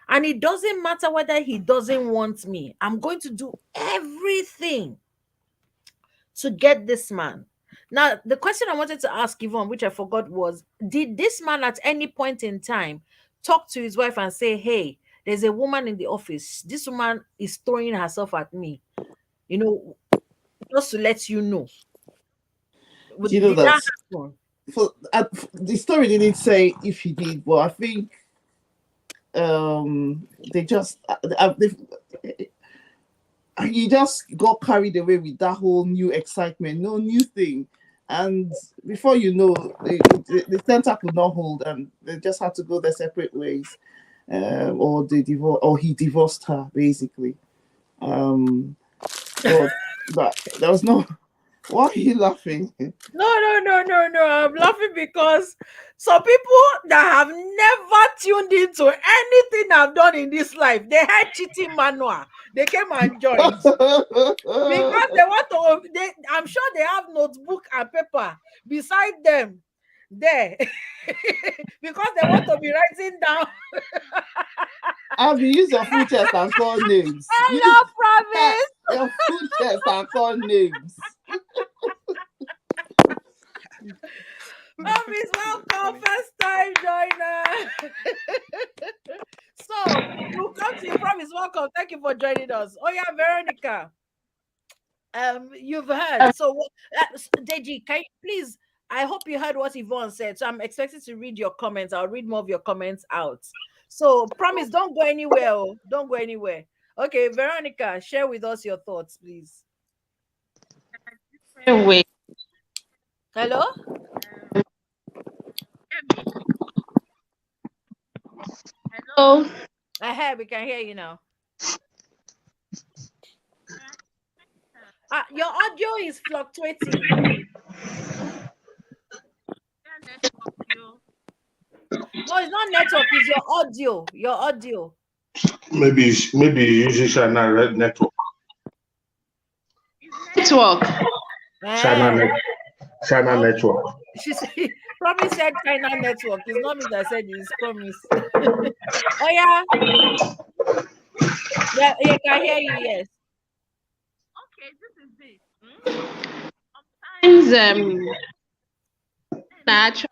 And it doesn't matter whether he doesn't want me. I'm going to do everything to get this man. Now, the question I wanted to ask Yvonne, which I forgot, was, did this man at any point in time talk to his wife and say, hey, there's a woman in the office. This woman is throwing herself at me, you know, just to let you know. You know that the story didn't say if he did, but I think he just got carried away with that whole new excitement, no new thing, and before you know, the center could not hold, and they just had to go their separate ways, or he divorced her basically. But there was no. Why are you laughing? No. I'm laughing because some people that have never tuned into anything I've done in this life, they had cheating manual. They came and joined because they want to. I'm sure they have notebook and paper beside them there because they want to be writing down. Have you used your full chest and call names? Hello, Promise. Your full chest and call names. Promise, welcome, first time joiner. So we'll come to you. Promise, welcome. Thank you for joining us. Oh yeah, Veronica. You've heard. So Deji, can you please? I hope you heard what Yvonne said. So I'm expected to read your comments. I'll read more of your comments out. So Promise, don't go anywhere. Oh. Don't go anywhere. Okay, Veronica, share with us your thoughts, please. Wait. Hello? Hello. We can hear you now. Your audio is fluctuating. No, it's not network, it's your audio. Your audio. Maybe using China network. Network. China network. She said, Promise said China network. It's not me that said it's Promise. Oh yeah. Yeah, yeah, can hear you. Yes. Okay, this is it. Sometimes natural.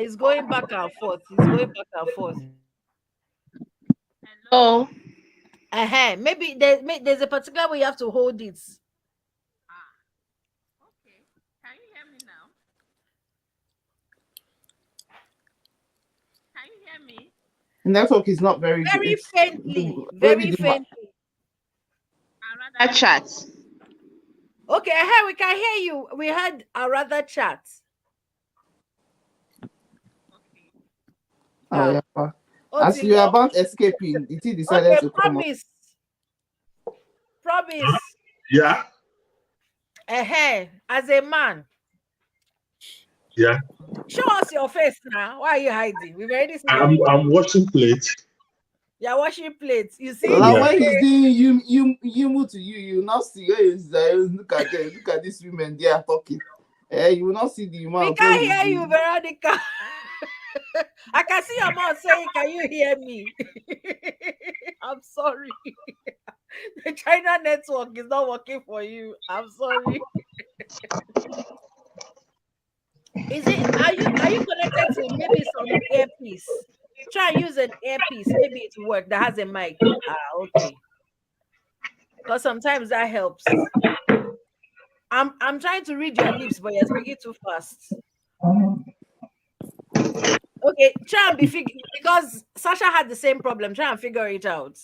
It's going back and forth. It's going back and forth. Hello. Maybe there's a particular way you have to hold it. Okay. Can you hear me now? Can you hear me? Network is not very Very good. faintly. Maybe Very the faintly. I'd rather chat. Okay, we can hear you. We had a rather chat. Oh, yeah. Oh, As you are about escaping, it decided okay, to come up. Promise. Yeah. As a man. Yeah. Show us your face now. Why are you hiding? We've already seen I'm washing plates. You're washing plates. You see? Like Yeah. when he's doing you to you not see. Look at them. Look at these women. They are talking. You will not see the We amount. can't hear you, Veronica. I can see your mouth saying, "Can you hear me?" I'm sorry. The China network is not working for you. I'm sorry. Are you connected to maybe some earpiece? Try and use an earpiece. Maybe it will work. That has a mic. Okay. Because sometimes that helps. I'm trying to read your lips, but you're speaking too fast. Okay, try and because Sasha had the same problem. Try and figure it out.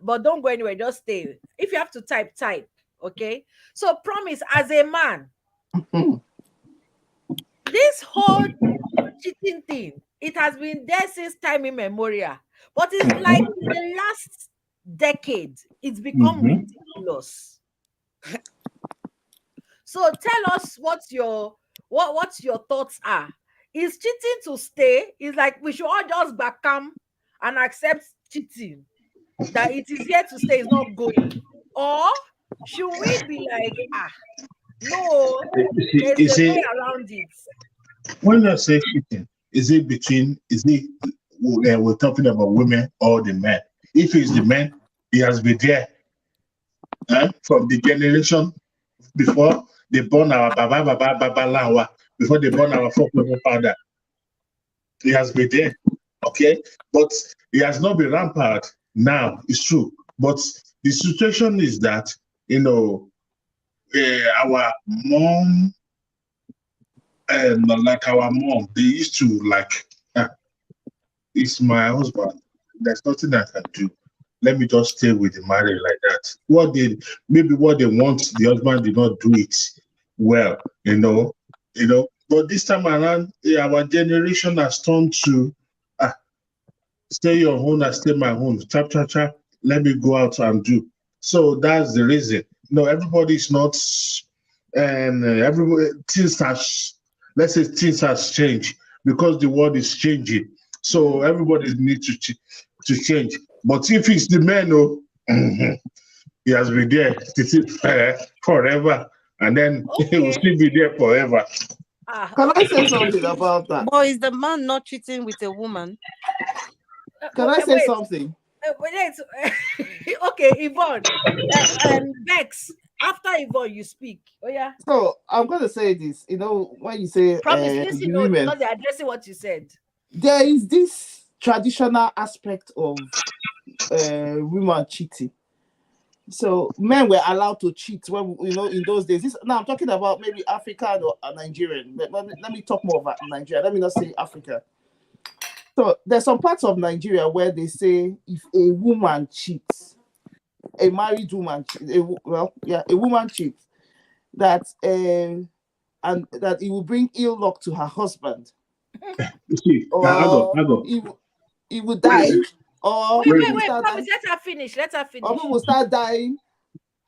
But don't go anywhere, just stay. If you have to type. Okay. So Promise, as a man, this whole cheating thing, it has been there since time immemorial. But it's like in the last decade, it's become ridiculous. So tell us what your thoughts are. Is cheating to stay? It's like we should all just become and accept cheating, that it is here to stay, it's not going. Or should we be like, no, there's a way around it? When I say cheating, we're talking about women or the men? If it's the men, he has been there from the generation before they born our Baba Lawa, before they born our father. He has been there, okay? But he has not been rampant now, it's true. But the situation is that, our mom, like our mom, they used to it's my husband. There's nothing I can do. Let me just stay with the marriage like that. What they want, the husband did not do it well, But this time around, our generation has turned to stay your own and stay my own. Chap. Let me go out and do. So that's the reason. Everybody's not, and everybody things has changed because the world is changing. So everybody needs to change. But if it's the man, he has been there forever, and then he will still be there forever. Can I say something about that? But is the man not cheating with a woman? Can I say something? Okay, Yvonne. Bex, after Yvonne, you speak. Oh, yeah. So I'm going to say this. When you say Promise, listen, women, because they're addressing what you said. There is this traditional aspect of women cheating. So men were allowed to cheat when in those days. Now I'm talking about maybe African or Nigerian. Let me talk more about Nigeria. Let me not say Africa. So there's some parts of Nigeria where they say if a woman cheats, a married woman, a woman cheats, that and that it will bring ill luck to her husband. Or he will die. Or wait, Promise, let her finish. Or people will start dying.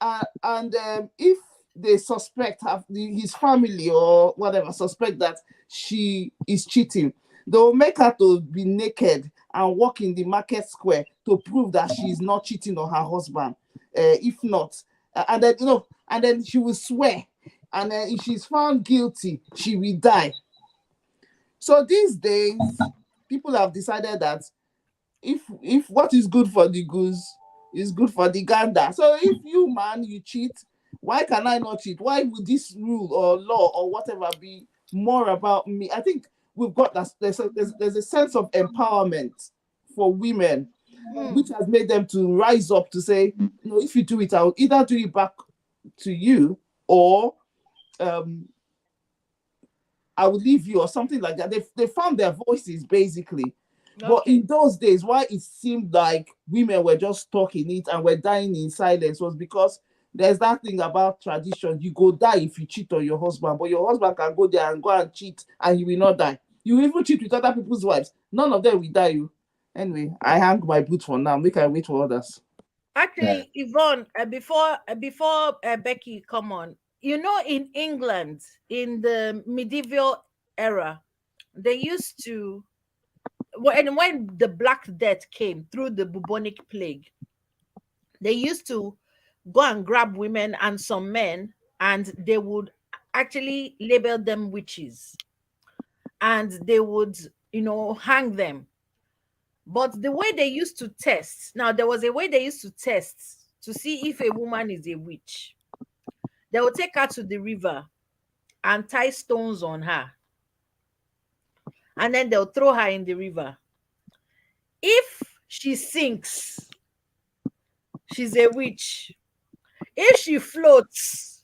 And if they suspect his family or whatever suspect that she is cheating, they will make her to be naked and walk in the market square to prove that she is not cheating on her husband. If not, and then she will swear, and then if she's found guilty, she will die. So these days, people have decided that if what is good for the goose is good for the gander. So if you man you cheat, why can I not cheat? Why would this rule or law or whatever be more about me? I think we've got that there's a sense of empowerment for women, which has made them to rise up to say, if you do it, I'll either do it back to you, or I will leave you, or something like that. They found their voices basically. Okay. But in those days, why it seemed like women were just stuck in it and were dying in silence was because there's that thing about tradition. You go die if you cheat on your husband, but your husband can go there and go and cheat and you will not die. You even cheat with other people's wives. None of them will die you. Anyway, I hang my boot for now. Make I wait for others. Actually, Yvonne, before Becky come on, in England, in the medieval era, they used to, when the Black Death came through the bubonic plague, they used to go and grab women and some men, and they would actually label them witches, and they would, hang them. But the way they used to test, now there was a way they used to test to see if a woman is a witch. They would take her to the river and tie stones on her, and then they'll throw her in the river. If she sinks, she's a witch. If she floats,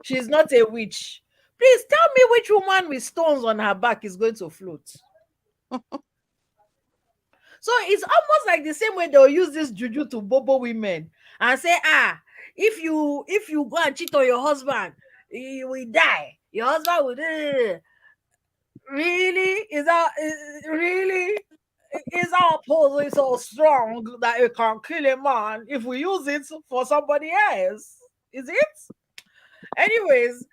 she's not a witch. Please tell me which woman with stones on her back is going to float. So it's almost like the same way they'll use this juju to bobo women and say, if you go and cheat on your husband, you will die. Your husband will die. Really? Is our pose so strong that it can kill a man if we use it for somebody else? Is it? Anyways,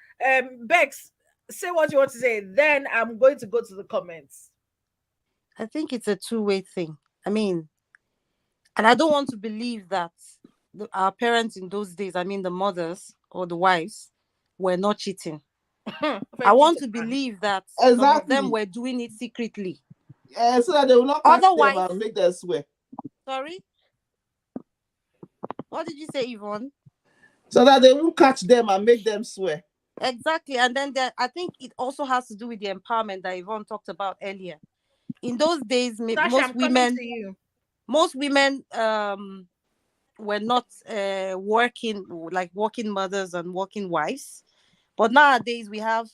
Bex, say what you want to say. Then I'm going to go to the comments. I think it's a two-way thing. I mean, and I don't want to believe that our parents in those days, I mean the mothers or the wives, were not cheating. I want to believe that some of them were doing it secretly. So that they will not catch them and make them swear. Sorry? What did you say, Yvonne? So that they won't catch them and make them swear. Exactly. And then I think it also has to do with the empowerment that Yvonne talked about earlier. In those days, Sasha, most women were not working mothers and working wives. But nowadays we have,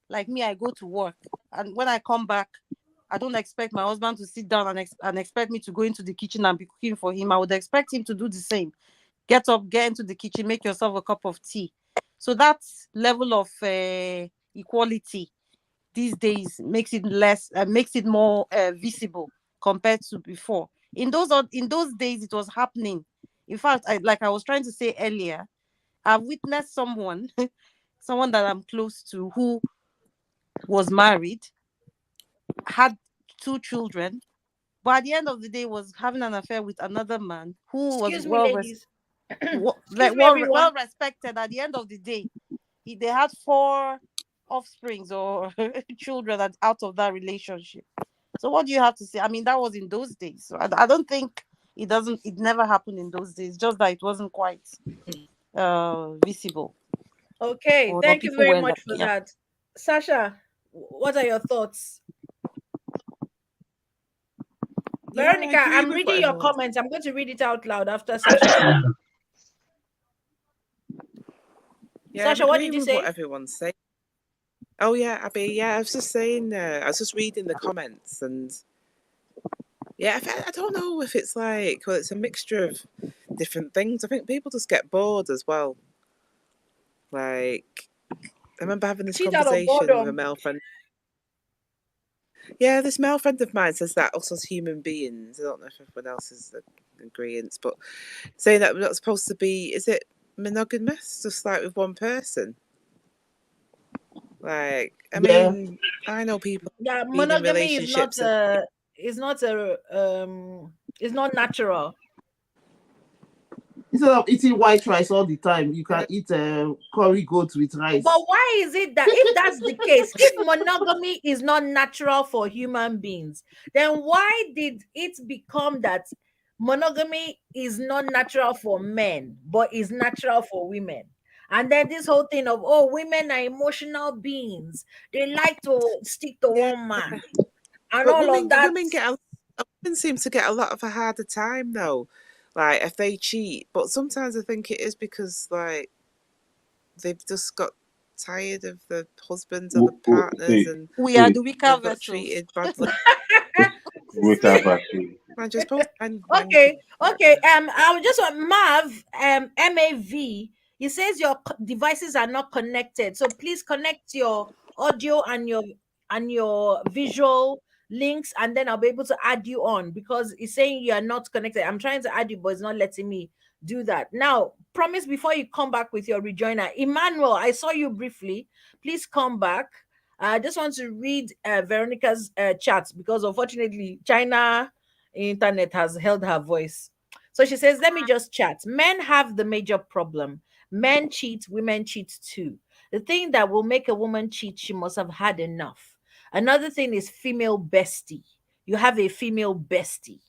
like me, I go to work, and when I come back, I don't expect my husband to sit down and expect me to go into the kitchen and be cooking for him. I would expect him to do the same. Get up, get into the kitchen, make yourself a cup of tea. So that level of equality these days makes it more visible compared to before. In those days, it was happening. In fact, like I was trying to say earlier, I've witnessed someone that I'm close to who was married, had 2 children, but at the end of the day was having an affair with another man who was well respected. At the end of the day, they had 4 offsprings or children out of that relationship. So what do you have to say? I mean, that was in those days. So I don't think it never happened in those days, just that it wasn't quite visible. Okay, thank you very much for that. Sasha, what are your thoughts? Veronica, I'm reading your comments. I'm going to read it out loud after Sasha. Sasha, what did you say? What everyone's saying. Oh yeah, Abby. Yeah, I was just saying. I was just reading the comments, and yeah, I don't know if it's like, well, it's a mixture of different things. I think people just get bored as well. Like, I remember having this conversation with a male friend. Yeah, this male friend of mine says that us as human beings, I don't know if everyone else is agreeing, but saying that we're not supposed to be, is it monogamous, just like with one person? Like, I mean, I know people. Yeah, monogamy is not natural. Instead of eating white rice all the time, you can eat curry goat with rice. But why is it that if that's the case, if monogamy is not natural for human beings, then why did it become that monogamy is not natural for men, but is natural for women? And then this whole thing of, oh, women are emotional beings. They like to stick to Yeah. one man. And But all women, of that. women seem to get a lot of a harder time though, like if they cheat. But sometimes I think it is because like they've just got tired of the husbands or the partners, and We are the weaker they've got vessels. treated badly. I just post and Okay. I just want Mav, MAV. He says your devices are not connected, so please connect your audio and your visual links, and then I'll be able to add you on because he's saying you are not connected. I'm trying to add you, but it's not letting me do that. Now, promise before you come back with your rejoiner, Emmanuel. I saw you briefly. Please come back. I just want to read Veronica's chat because unfortunately, China internet has held her voice. So she says, let me just chat. Men have the major problem. Men cheat, women cheat too. The thing that will make a woman cheat, she must have had enough. Another thing is female bestie. You have a female bestie.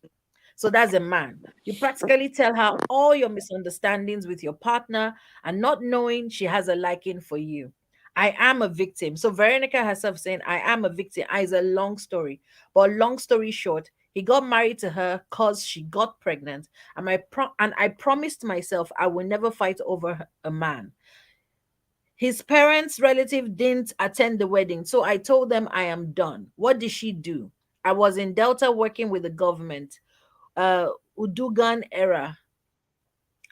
So that's a man. You practically tell her all your misunderstandings with your partner and not knowing she has a liking for you. I am a victim. So Veronica herself saying, I am a victim. It's a long story. But long story short, he got married to her because she got pregnant. And I promised myself I will never fight over a man. His parents' relative didn't attend the wedding. So I told them I am done. What did she do? I was in Delta working with the government. Udugan era,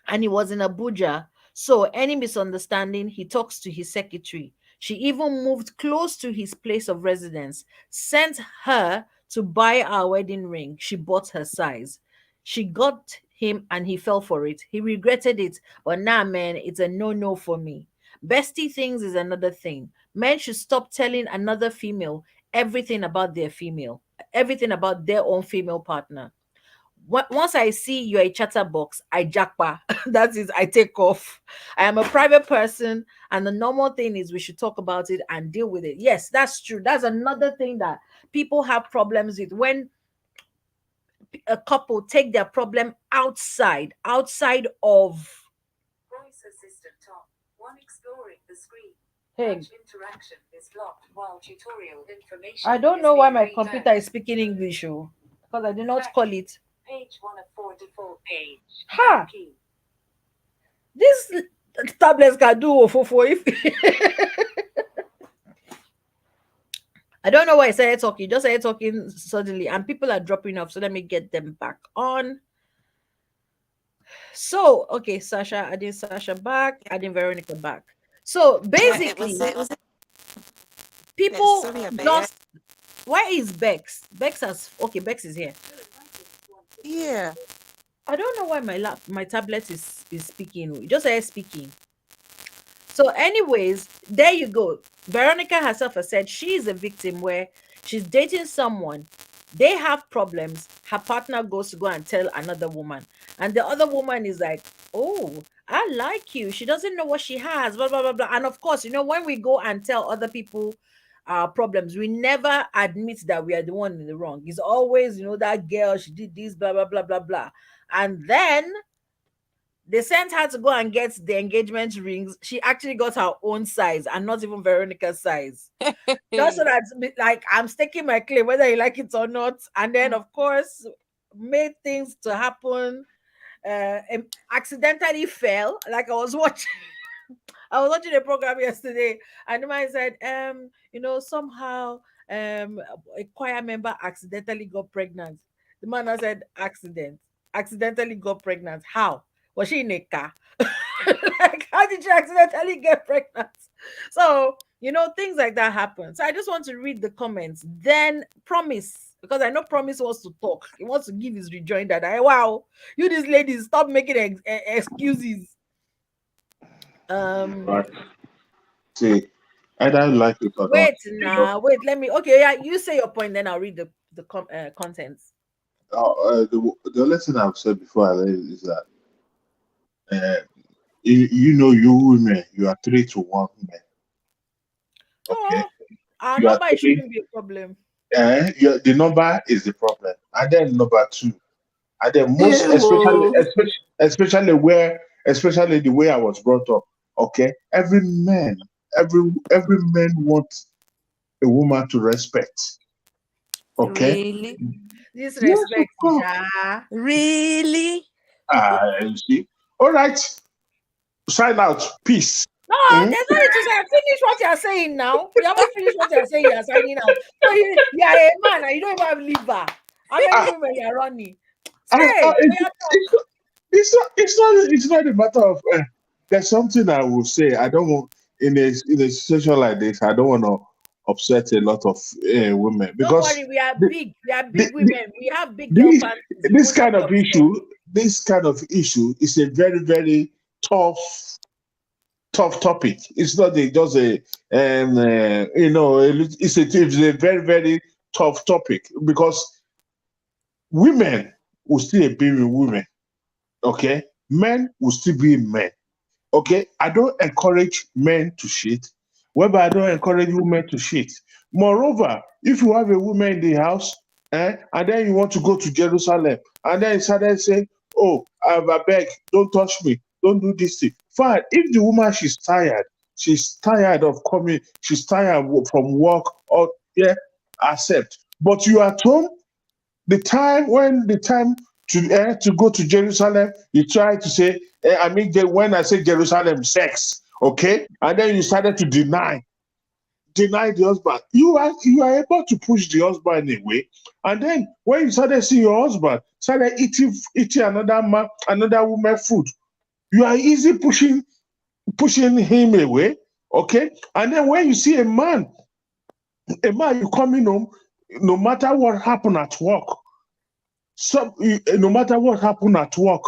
and he was in Abuja. So any misunderstanding, he talks to his secretary. She even moved close to his place of residence, sent her to buy our wedding ring. She bought her size. She got him and he fell for it. He regretted it, but now, man, it's a no-no for me. Bestie things is another thing. Men should stop telling another female everything about everything about their own female partner. Once I see you're a chatterbox, I jackpa. That is, I take off. I am a private person, and the normal thing is we should talk about it and deal with it. Yes, that's true. That's another thing that people have problems with when a couple take their problem outside of. Voice assistant top. One exploring the screen. Hey, Interaction is blocked while tutorial information. I don't is know why being my read computer out. is speaking English, because I did not call it. Page 1 of 4 default page. Ha! Key. This tablets can do ofofo if I don't know why I started talking. Just started talking suddenly, and people are dropping off. So let me get them back on. So okay, Sasha, adding Sasha back, adding Veronica back. So basically, people just. Where is Bex? Bex is here. Yeah. I don't know why my tablet is speaking. It just says speaking. So, anyways, there you go. Veronica herself has said she is a victim where she's dating someone. They have problems. Her partner goes to go and tell another woman, and the other woman is like, "Oh, I like you." She doesn't know what she has. Blah blah blah blah. And of course, when we go and tell other people our problems, we never admit that we are the one in the wrong. It's always, that girl, she did this, blah blah blah blah blah. And then they sent her to go and get the engagement rings. She actually got her own size and not even Veronica's size. Just so that, like, I'm staking my claim whether you like it or not. And then, of course, made things to happen. Accidentally fell. Like I was watching a program yesterday, and the man said, somehow a choir member accidentally got pregnant. The man has said accidentally got pregnant. How? Was she in a car? Like, how did you accidentally get pregnant? So, things like that happen. So I just want to read the comments. Then Promise, because I know Promise wants to talk. He wants to give his rejoinder. Wow, you these ladies, stop making excuses. Right. See, I don't like it or Wait, not. wait. Let me. Okay, yeah. You say your point, then I'll read the contents. The only thing I've said before I leave is that Uh, you know, you women, you are 3 to 1 men. Okay, Oh, our you are number it three. shouldn't be a problem. The number is the problem, and then number two, and then most Yeah, well, especially the way I was brought up. Okay, every man wants a woman to respect. Okay, Really? This yes, of respect, course. ja. Really? You see, all right, sign out, peace. No, Hmm? there's no need to say. Finish what you're saying now. You haven't finished what you're saying. You're signing out. So you are a man and you don't even have liver. How many Ah, women you're running? ah, Say, ah, we are talk. it's not a matter of. There's something I will say. I don't want in a situation like this. I don't want to upset a lot of women Don't because worry, we are the, big. We are the, big the, women. We have big girl this panties. You won't have to upset. this kind of issue is a very very tough topic. It's not just a it's a very very tough topic because women will still be women. Okay, men will still be men. Okay, I don't encourage men to cheat, whereby I don't encourage women to cheat. Moreover, if you have a woman in the house, and then you want to go to Jerusalem, and then you started saying, "Oh, I beg, don't touch me, don't do this thing." Fine. If the woman she's tired of coming, she's tired from work, or yeah, accept. But you are at home, the time to go to Jerusalem, you try to say, when I say Jerusalem, sex, okay, and then you started to deny the husband. You are able to push the husband away, and then when you started seeing your husband started eating another woman food, you are easy pushing him away, okay, and then when you see a man you coming home, no matter what happened at work. No matter what happened at work,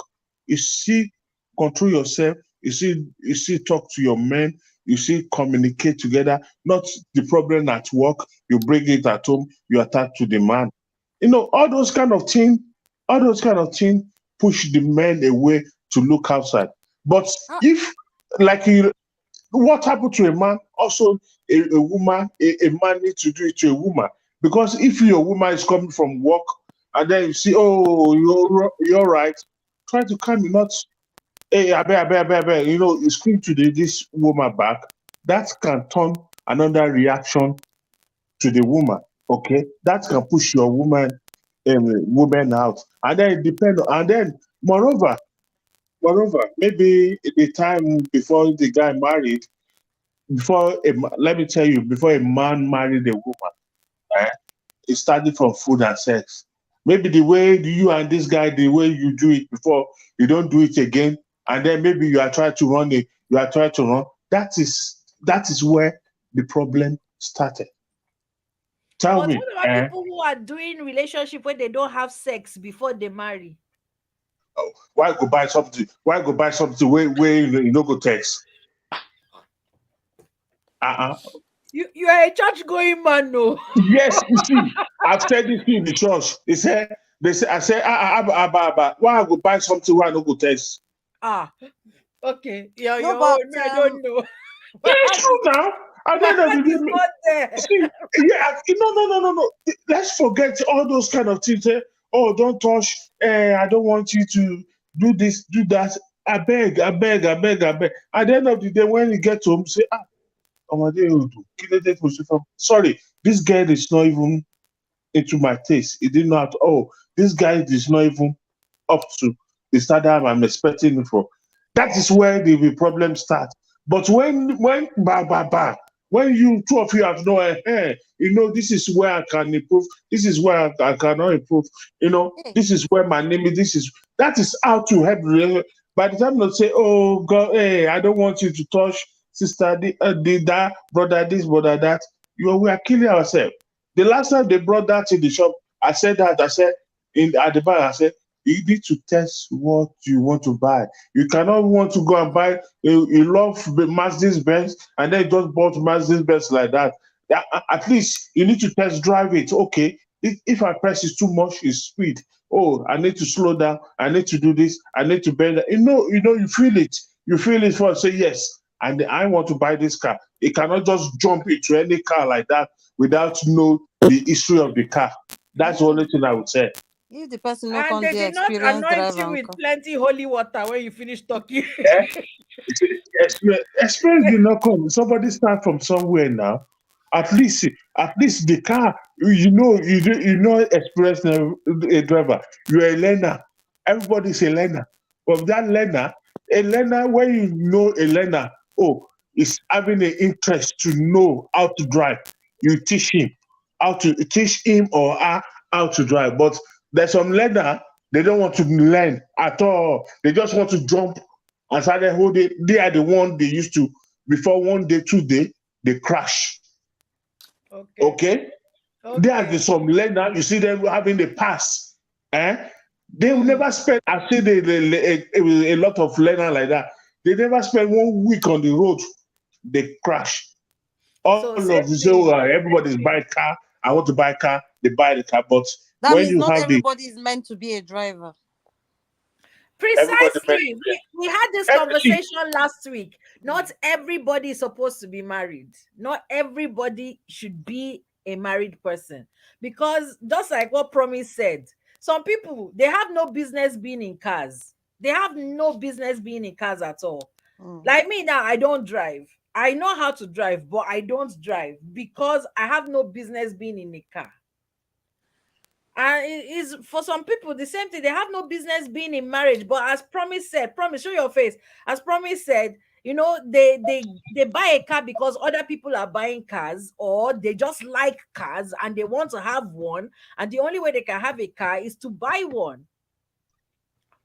you see, control yourself. You see, talk to your men. You see, communicate together. Not the problem at work. You bring it at home. You attack to the man. All those kind of things. All those kind of things push the men away to look outside. But if, like, what happened to a man, also a woman, a man needs to do it to a woman. Because if your woman is coming from work and then you see, oh, you're right, try to calm you, not, hey, I bet, you scream to this woman back. That can turn another reaction to the woman, okay? That can push your woman out. And then it depends, and then moreover, maybe the time before the guy married, let me tell you, before a man married a woman, it started from food and sex. Maybe the way you and this guy, the way you do it before, you don't do it again, and then maybe you are trying to run it. You are trying to run. That is where the problem started. Tell But me, what about people who are doing relationship where they don't have sex before they marry? why go buy something? Why go buy something where you no go text? You are a church going man, no? Yes, you see, I've said this in the church. I said, why I go buy something where I no go text? Okay. Yeah, No, your but own. I don't know. It's true now. At the end of the It's day, not there. see, yeah, no. Let's forget all those kind of things. Oh, don't touch. I don't want you to do this, do that. I beg. At the end of the day, when you get home, say, sorry, this girl is not even into my taste. It did not. Oh, this guy is not even up to the standard I'm expecting him for. That is where the problem starts. But when when you two of you have no this is where I can improve. This is where I cannot improve. This is where my name is. That is how to help. By the time they say, oh God, hey, I don't want you to touch sister, that brother, this brother, that. We are killing ourselves. The last time they brought that in the shop, I said at the bar, I said, you need to test what you want to buy. You cannot want to go and buy. You love Mercedes Benz and then just bought Mercedes Benz like that. At least you need to test drive it. Okay, if I press it too much, it's speed. Oh, I need to slow down. I need to do this. I need to bend. You feel it. You feel it first. Say yes, and I want to buy this car. It cannot just jump into any car like that without know the history of the car. That's the only thing I would say. If the person no And come they there did not experience anoint drive you and with come. plenty holy water when you finish talking. Eh? Experience did not come. Somebody start from somewhere now. At least the car. Experience a driver. You're a learner. Everybody's a learner. From that learner, when you know a learner, is having an interest to know how to drive. You teach him or her how to drive. But there's some learner, they don't want to learn at all. They just want to jump and start the whole day. They are the one they used to, before 1 day, 2 day, they crash. Okay? They are some learner, you see them having the pass. They will never spend, I see a lot of learner like that. They never spend 1 week on the road, they crash. All of you say, everybody's buying car. I want to buy a car. They buy the car, but That when means you not have everybody is meant to be a driver. Precisely. We had this conversation last week. Not everybody is supposed to be married. Not everybody should be a married person. Because just like what Promise said, some people, they have no business being in cars. They have no business being in cars at all. Like me now, I don't drive. I know how to drive, but I don't drive because I have no business being in a car. And it is for some people the same thing. They have no business being in marriage, but as Promise said, Promise, show your face. As Promise said, they buy a car because other people are buying cars, or they just like cars and they want to have one, and the only way they can have a car is to buy one.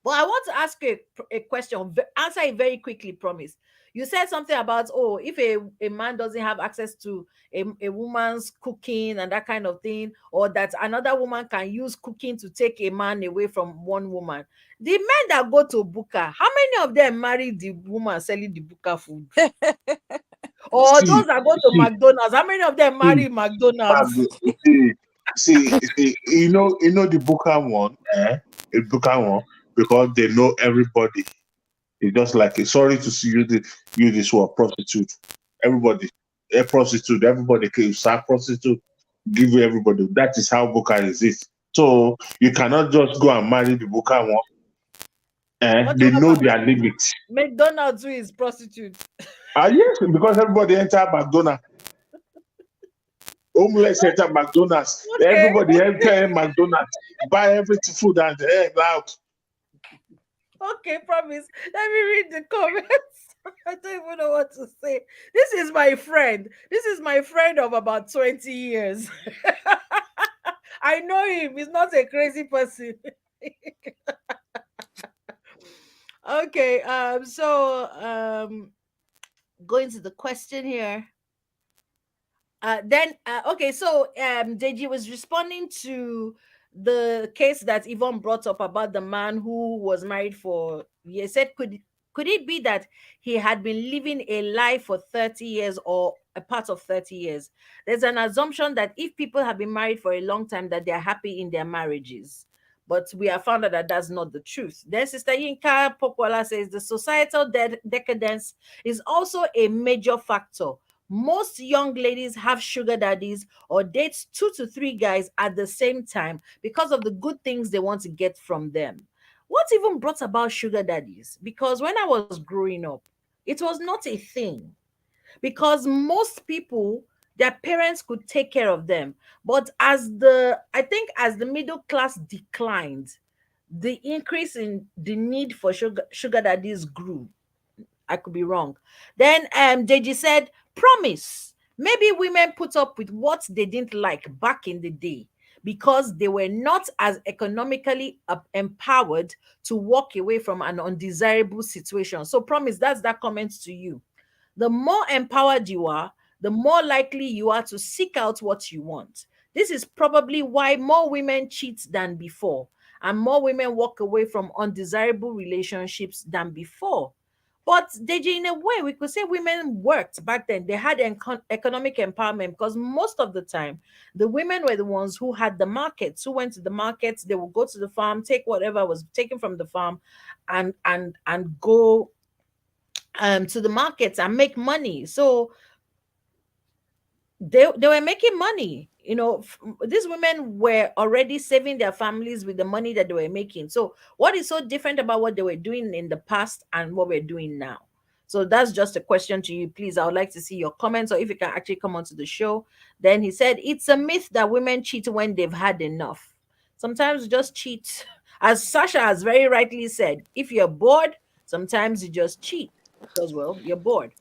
But I want to ask you a question. Answer it very quickly, Promise. You said something about, if a man doesn't have access to a woman's cooking and that kind of thing, or that another woman can use cooking to take a man away from one woman. The men that go to Buka, how many of them marry the woman selling the Buka food? Or those that go to McDonald's, how many of them marry McDonald's? You know the Buka one, the Buka one, because they know everybody. It's just like, sorry to see you this word, prostitute. Everybody, a prostitute, everybody can start prostitute, give you everybody. That is how Buka is. So you cannot just go and marry the Buka one. They know their limits. McDonald's who is prostitute. Yes, because everybody enter McDonald's. Homeless enter McDonald's. Okay. Everybody enter McDonald's, buy everything food and out. Okay, Promise. Let me read the comments. I don't even know what to say. This is my friend. This is my friend of about 20 years. I know him. He's not a crazy person. Okay, going to the question here. Deji was responding to the case that Yvonne brought up about the man who was married for, he said, could it be that he had been living a life for 30 years or a part of 30 years? There's an assumption that if people have been married for a long time, that they're happy in their marriages. But we have found out that that's not the truth. Then Sister Yinka Pokwala says the societal decadence is also a major factor. Most young ladies have sugar daddies or dates 2 to 3 guys at the same time because of the good things they want to get from them. What even brought about sugar daddies? Because when I was growing up, it was not a thing. Because most people, their parents could take care of them. But as the middle class declined, the increase in the need for sugar daddies grew. I could be wrong. Then Deji said, Promise, maybe women put up with what they didn't like back in the day because they were not as economically empowered to walk away from an undesirable situation. So Promise, that's that comment to you. The more empowered you are, the more likely you are to seek out what you want. This is probably why more women cheat than before, and more women walk away from undesirable relationships than before. But Deji, in a way, we could say women worked back then. They had economic empowerment because most of the time, the women were the ones who had the markets, who went to the markets. They would go to the farm, take whatever was taken from the farm, and go to the markets and make money. So they were making money. You know, these women were already saving their families with the money that they were making. So what is so different about what they were doing in the past and what we're doing now? So that's just a question to you. Please, I would like to see your comments, or if you can actually come onto the show. Then he said, it's a myth that women cheat when they've had enough. Sometimes you just cheat. As Sasha has very rightly said, if you're bored, sometimes you just cheat because, well, you're bored.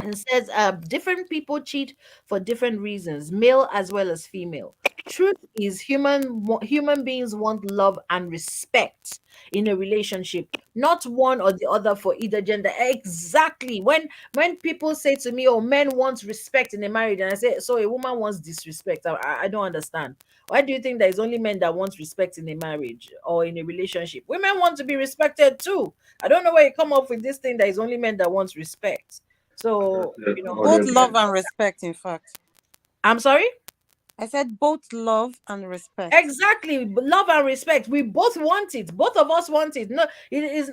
And says different people cheat for different reasons, male as well as female. Truth is, human beings want love and respect in a relationship, not one or the other for either gender. Exactly. When people say to me, oh, men want respect in a marriage, and I say, so a woman wants disrespect, I don't understand. Why do you think there is only men that want respect in a marriage or in a relationship? Women want to be respected too. I don't know where you come up with this thing that is only men that wants respect. So, you know, both love and respect, in fact. I'm sorry? I said both love and respect. Exactly. Love and respect. We both want it. Both of us want it. No, it is.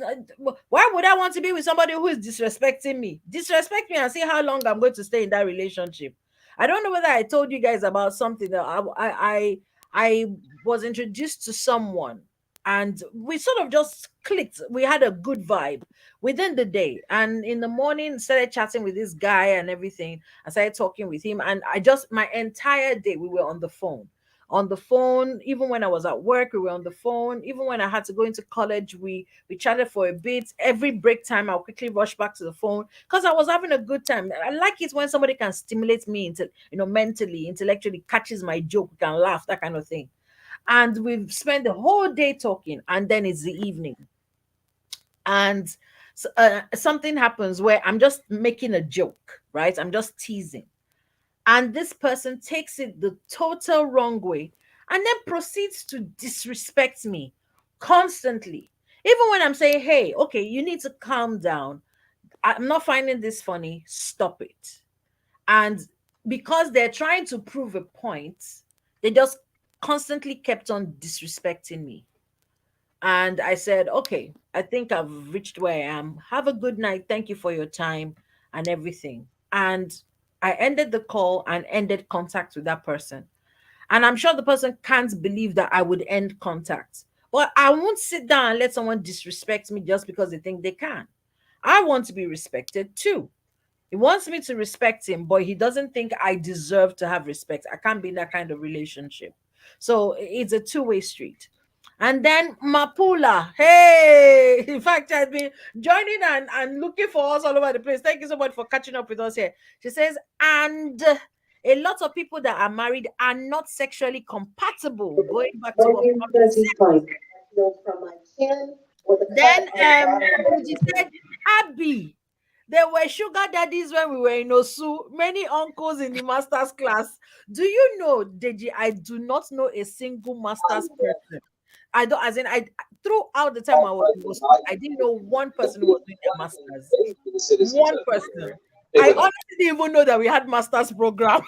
Why would I want to be with somebody who is disrespecting me? Disrespect me and see how long I'm going to stay in that relationship. I don't know whether I told you guys about something that I was introduced to someone, and we sort of just clicked. We had a good vibe within the day, and in the morning started chatting with this guy and everything. I started talking with him, and my entire day we were on the phone. Even when I was at work, we were on the phone. Even when I had to go into college, we chatted for a bit. Every break time I'll quickly rush back to the phone because I was having a good time. I like it when somebody can stimulate me into, mentally, intellectually, catches my joke, can laugh, that kind of thing. And we've spent the whole day talking, and then it's the evening, and something happens where I'm just making a joke, right? I'm just teasing, and this person takes it the total wrong way and then proceeds to disrespect me constantly. Even when I'm saying, hey, okay, you need to calm down, I'm not finding this funny, stop it. And because they're trying to prove a point, they just constantly kept on disrespecting me. And I said, okay, I think I've reached where I am. Have a good night. Thank you for your time and everything. And I ended the call and ended contact with that person. And I'm sure the person can't believe that I would end contact. But I won't sit down and let someone disrespect me just because they think they can. I want to be respected too. He wants me to respect him, but he doesn't think I deserve to have respect. I can't be in that kind of relationship. So it's a two-way street. And then Mapula, hey, in fact, has been joining and looking for us all over the place. Thank you so much for catching up with us here. She says, and a lot of people that are married are not sexually compatible. Going back to what then she said, Abby, there were sugar daddies when we were in Osu, many uncles in the master's class. Do you know, Deji, I do not know a single master's person. I don't, as in, throughout the time I was in Osu, I didn't know one person who was doing their master's. One person. I honestly didn't even know that we had master's program.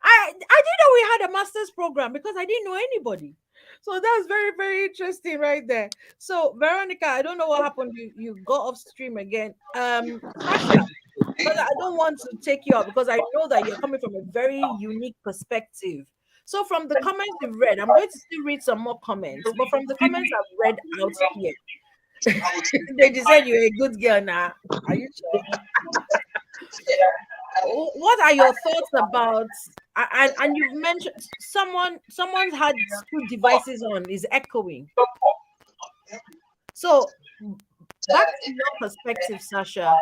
I didn't know we had a master's program because I didn't know anybody. So that's very, very interesting right there. So Veronica, I don't know what happened. You got off stream again. Sasha, but I don't want to take you out because I know that you're coming from a very unique perspective. So from the comments you've read, I'm going to still read some more comments, but from the comments I've read out here, they just said you're a good girl now. Are you sure? What are your thoughts about? And you've mentioned someone's had two devices on, is echoing. So back to your perspective, Sasha.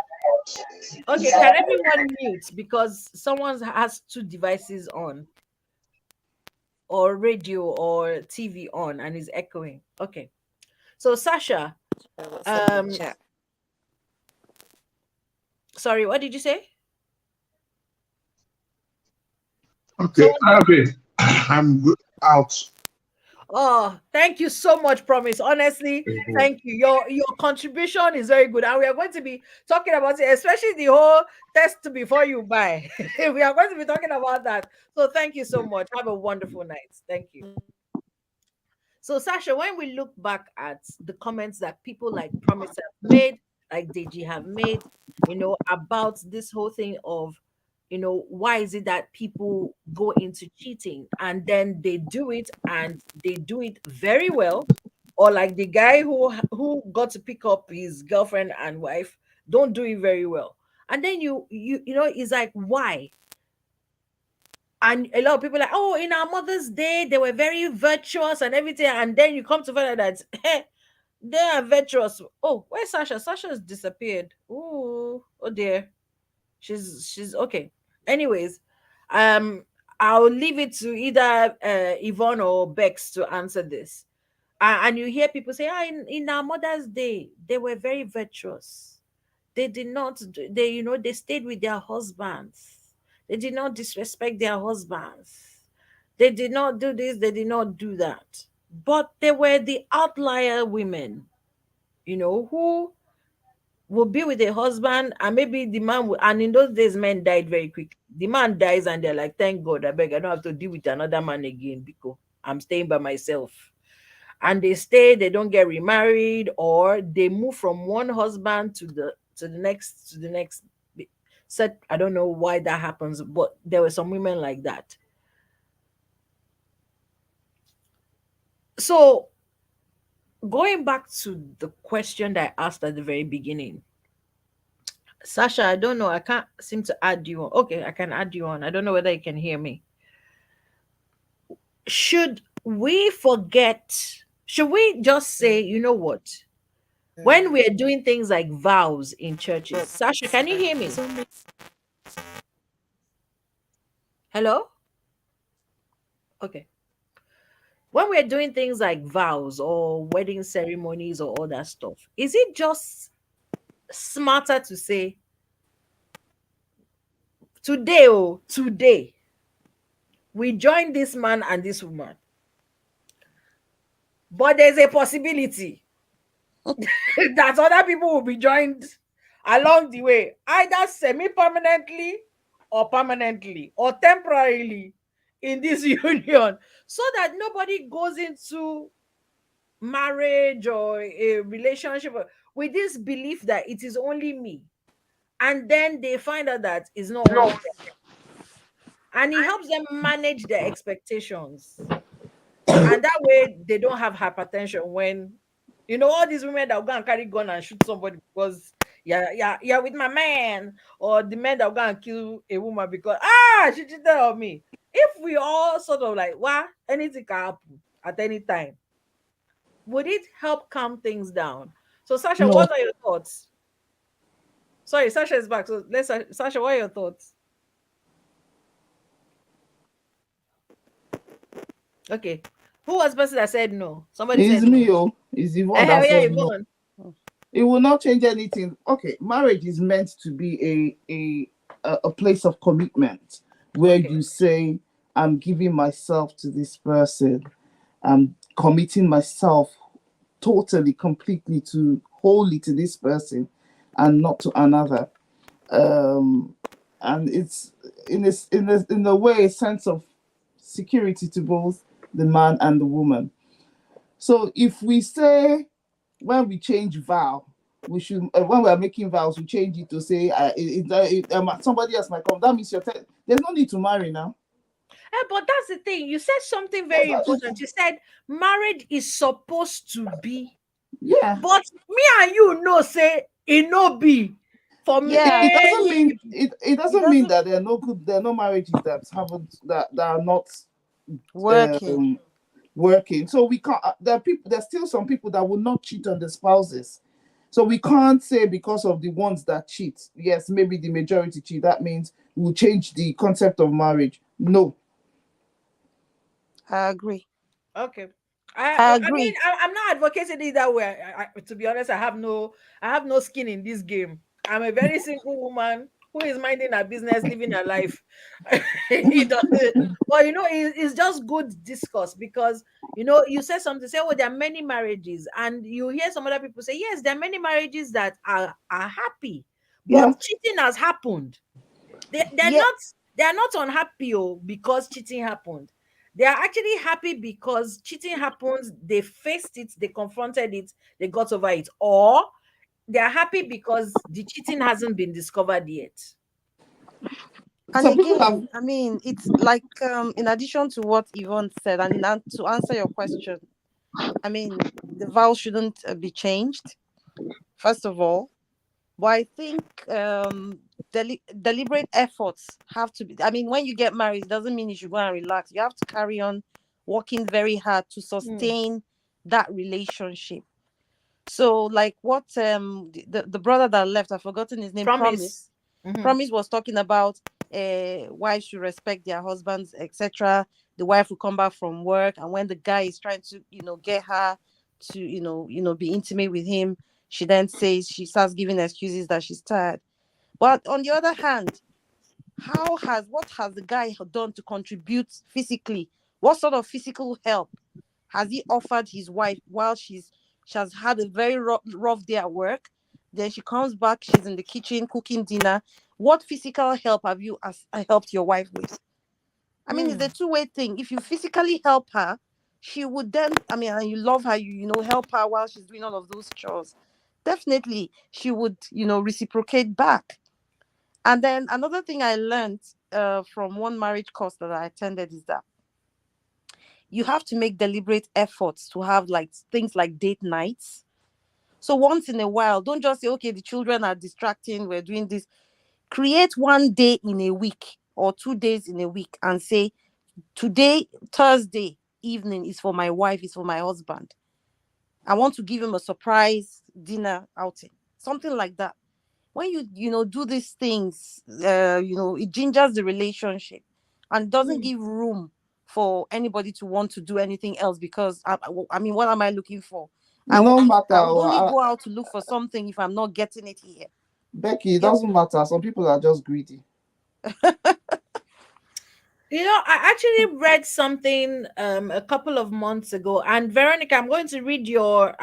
Okay, can everyone mute because someone has two devices on, or radio or TV on, and is echoing. Okay, so Sasha, sorry, what did you say? Okay, I'm out. Oh, thank you so much, Promise. Honestly, thank you. Your contribution is very good, and we are going to be talking about it, especially the whole test before you buy. We are going to be talking about that. So thank you so much. Have a wonderful night. Thank you. So, Sasha, when we look back at the comments that people like Promise have made, like Deji have made, about this whole thing of, why is it that people go into cheating and then they do it and they do it very well, or like the guy who got to pick up his girlfriend and wife don't do it very well, and then it's like, why? And a lot of people are like, oh, in our mother's day, they were very virtuous and everything. And then you come to find out that they are virtuous. Oh, where's Sasha? Sasha's disappeared. Oh dear. She's okay. Anyways, I'll leave it to either Yvonne or Bex to answer this. And you hear people say, in our mother's day, they were very virtuous. They did not, they stayed with their husbands. They did not disrespect their husbands. They did not do this, they did not do that. But they were the outlier women, who will be with a husband, and maybe the man will, and in those days, men died very quickly. The man dies and they're like, thank God, I beg, I don't have to deal with another man again because I'm staying by myself. And they stay, they don't get remarried, or they move from one husband to the next. Said, I don't know why that happens, but there were some women like that. So going back to the question that I asked at the very beginning, Sasha, I don't know, I can't seem to add you on. Okay, I can add you on. I don't know whether you can hear me. Should we just say, you know what, when we're doing things like vows in churches? Sasha, can you hear me? Hello? Okay. When we're doing things like vows or wedding ceremonies or all that stuff, is it just smarter to say, today, we join this man and this woman, but there's a possibility that other people will be joined along the way, either semi-permanently or permanently or temporarily in this union, so that nobody goes into marriage or a relationship with this belief that it is only me, and then they find out that it's not only them. And it helps them manage their expectations, and that way they don't have hypertension when all these women that will go and carry gun and shoot somebody because yeah with my man, or the men that will go and kill a woman because she cheated on me. If we all sort of like, anything can happen at any time, would it help calm things down? So Sasha, No. what are your thoughts? Sorry, Sasha is back. So Sasha, what are your thoughts? Okay. Who was the person that said no? Somebody It's said me, no. it's Yvonne that Yeah, said no. Yvonne. It will not change anything. Okay, marriage is meant to be a place of commitment where you say, I'm giving myself to this person. I'm committing myself totally, completely wholly to this person and not to another. And it's in a way a sense of security to both the man and the woman. So if we say, when we change vow, we should, when we are making vows, we change it to say somebody else might come. That means there's no need to marry now. But that's the thing. You said something very important. You said marriage is supposed to be. Yeah. But me and you know, say it no be. For me, it doesn't mean that there are no marriages that are not working. So we can't. There's still some people that will not cheat on the spouses. So we can't say because of the ones that cheat, yes, maybe the majority cheat, that means we'll change the concept of marriage. No. I agree. Okay. I I mean, agree. I'm not advocating either way. To be honest, I have no skin in this game. I'm a very single woman who is minding her business, living her life. He doesn't. Well, it's just good discourse because you say something, say, oh, there are many marriages, and you hear some other people say, yes, there are many marriages that are happy, but Yeah. cheating has happened. They're Yeah. not unhappy because cheating happened. They are actually happy because cheating happens. They faced it, they confronted it, they got over it, or they are happy because the cheating hasn't been discovered yet. And Some people have again, I mean, it's like in addition to what Yvonne said, and to answer your question, I mean, the vow shouldn't be changed, first of all. But I think deliberate efforts have to be. I mean, when you get married, it doesn't mean you should go and relax. You have to carry on working very hard to sustain that relationship. So, like what the brother that left, I've forgotten his name. Promise. Promise was talking about wives should respect their husbands, etc. The wife will come back from work, and when the guy is trying to, get her to, be intimate with him, she then says, she starts giving excuses that she's tired. But on the other hand, what has the guy done to contribute physically? What sort of physical help has he offered his wife while she has had a very rough day at work? Then she comes back, she's in the kitchen cooking dinner. What physical help have you helped your wife with? I mean, it's a two-way thing. If you physically help her, she would then, I mean, and you love her, you help her while she's doing all of those chores. Definitely, she would, reciprocate back. And then another thing I learned from one marriage course that I attended is that you have to make deliberate efforts to have like things like date nights. So once in a while, don't just say, okay, the children are distracting, we're doing this. Create one day in a week or 2 days in a week and say, today, Thursday evening is for my wife, is for my husband. I want to give him a surprise dinner outing, something like that. When you do these things, it gingers the relationship and doesn't give room for anybody to want to do anything else, because I mean, what am I looking for? No matter. I would only go out to look for something if I'm not getting it here. Becky, it doesn't matter. Some people are just greedy. I actually read something a couple of months ago, and Veronica, I'm going to read your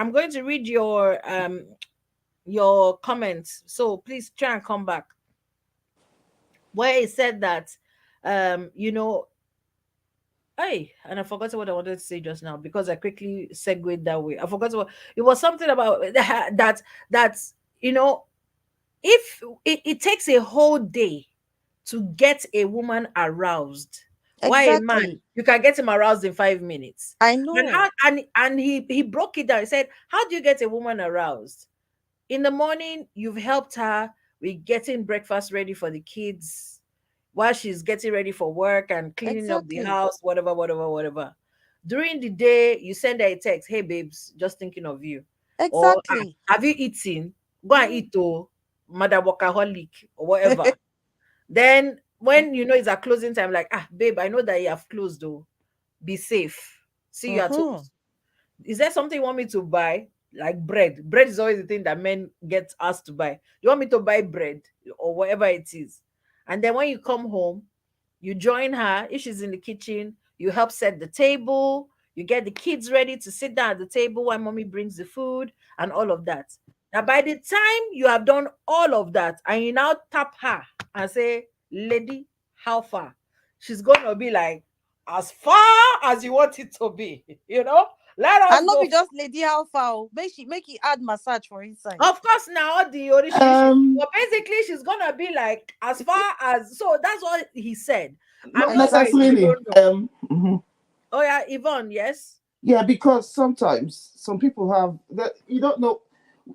comments. So please try and come back. Where it said that hey, and I forgot what I wanted to say just now because I quickly segued that way. I forgot what it was, something about that if it takes a whole day to get a woman aroused, why a man, you can get him aroused in 5 minutes. I know. And he broke it down. He said, how do you get a woman aroused? In the morning, you've helped her with getting breakfast ready for the kids while she's getting ready for work and cleaning up the house, whatever. During the day, you send her a text, hey babes, just thinking of you. Exactly. Or, have you eaten? Go and eat, Mother Workaholic, or whatever. Then when it's a closing time, like, babe, I know that you have closed though. Be safe. See you at home. Is there something you want me to buy? Like bread. Bread is always the thing that men get asked to buy. You want me to buy bread or whatever it is? And then when you come home, you join her. If she's in the kitchen, you help set the table. You get the kids ready to sit down at the table while mommy brings the food and all of that. Now, by the time you have done all of that and you now tap her and say, lady, how far? She's going to be like, as far as you want it to be, Let us and not be just lady how far. Make it add massage for inside. Of course, now the original. But basically, she's gonna be like as far as. So that's what he said. Not necessarily. Oh yeah, Yvonne. Yes. Yeah, because sometimes some people have that you don't know.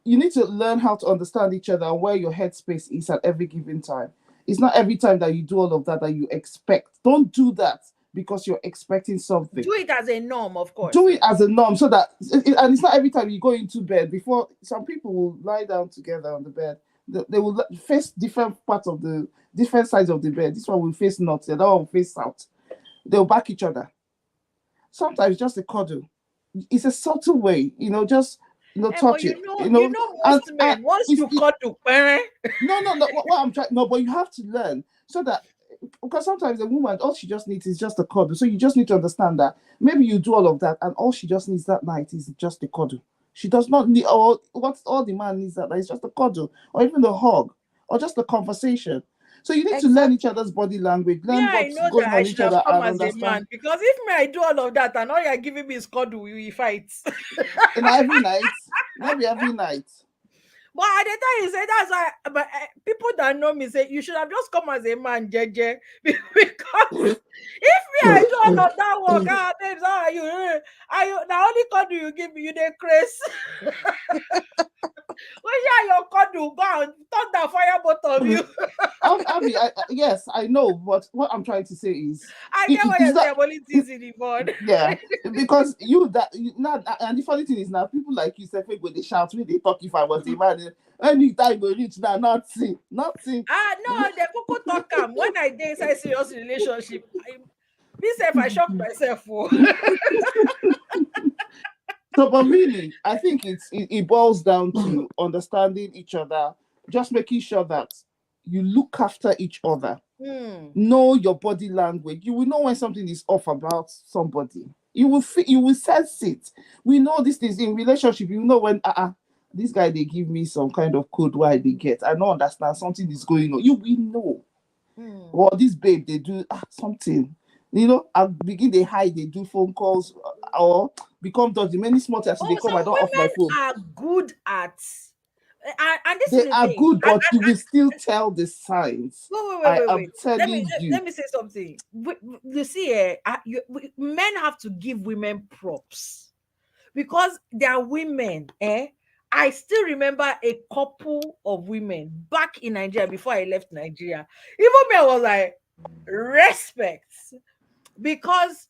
You need to learn how to understand each other and where your headspace is at every given time. It's not every time that you do all of that you expect. Don't do that because you're expecting something. Do it as a norm, of course. Do it as a norm so that, and it's not every time you go into bed. Before, some people will lie down together on the bed. They will face different sides of the bed. This one will face north, the other one will face south. They'll back each other. Sometimes just a cuddle. It's a subtle way, just But touch you it. know, You know, most men once it's, you cut to parent. no. What I'm trying, no, but you have to learn so that because sometimes a woman, all she just needs is just a cuddle. So you just need to understand that maybe you do all of that, and all she just needs that night is just a cuddle. She does not need all the man needs that night is just a cuddle, or even a hug, or just a conversation. So you need to learn each other's body language, Yeah, learn I what's know going that I on each should have other, come and as a understand. man because if me I do all of that and all you're giving me is cuddle, we fight. And every night, maybe every night. But at the time you say that's why but people that know me say you should have just come as a man, JJ. Because if me I do all of that work, babes, how are you? Are you the only cuddle you give me, you dey craze? Where your cuddle go and turn the fire both of you? Abby, yes, I know, but what I'm trying to say is, I get what is you're that saying, only teasing Yvonne. yeah, because now, and the funny thing is now people like you say go they shout when they talk if I was a man. Anytime we reach now, nothing. No, the cuckoo talk am. When I dey inside serious relationship, I shock myself. So, but really, I think it boils down to understanding each other, just making sure that you look after each other. Know your body language. You will know when something is off about somebody. You will sense it. We know this is in relationship. You know when this guy they give me some kind of code why they get. I don't understand something is going on. You will know. Or this babe they do something. You know, I begin they hide. They do phone calls or become dodgy. Many small times they come. I don't off my phone. Are good at. And this They is the are thing. good, but you will still tell the signs. Wait. I'm telling you. Let me say something. You see, men have to give women props because they are women. I still remember a couple of women back in Nigeria before I left Nigeria. Even me, I was like, respect, because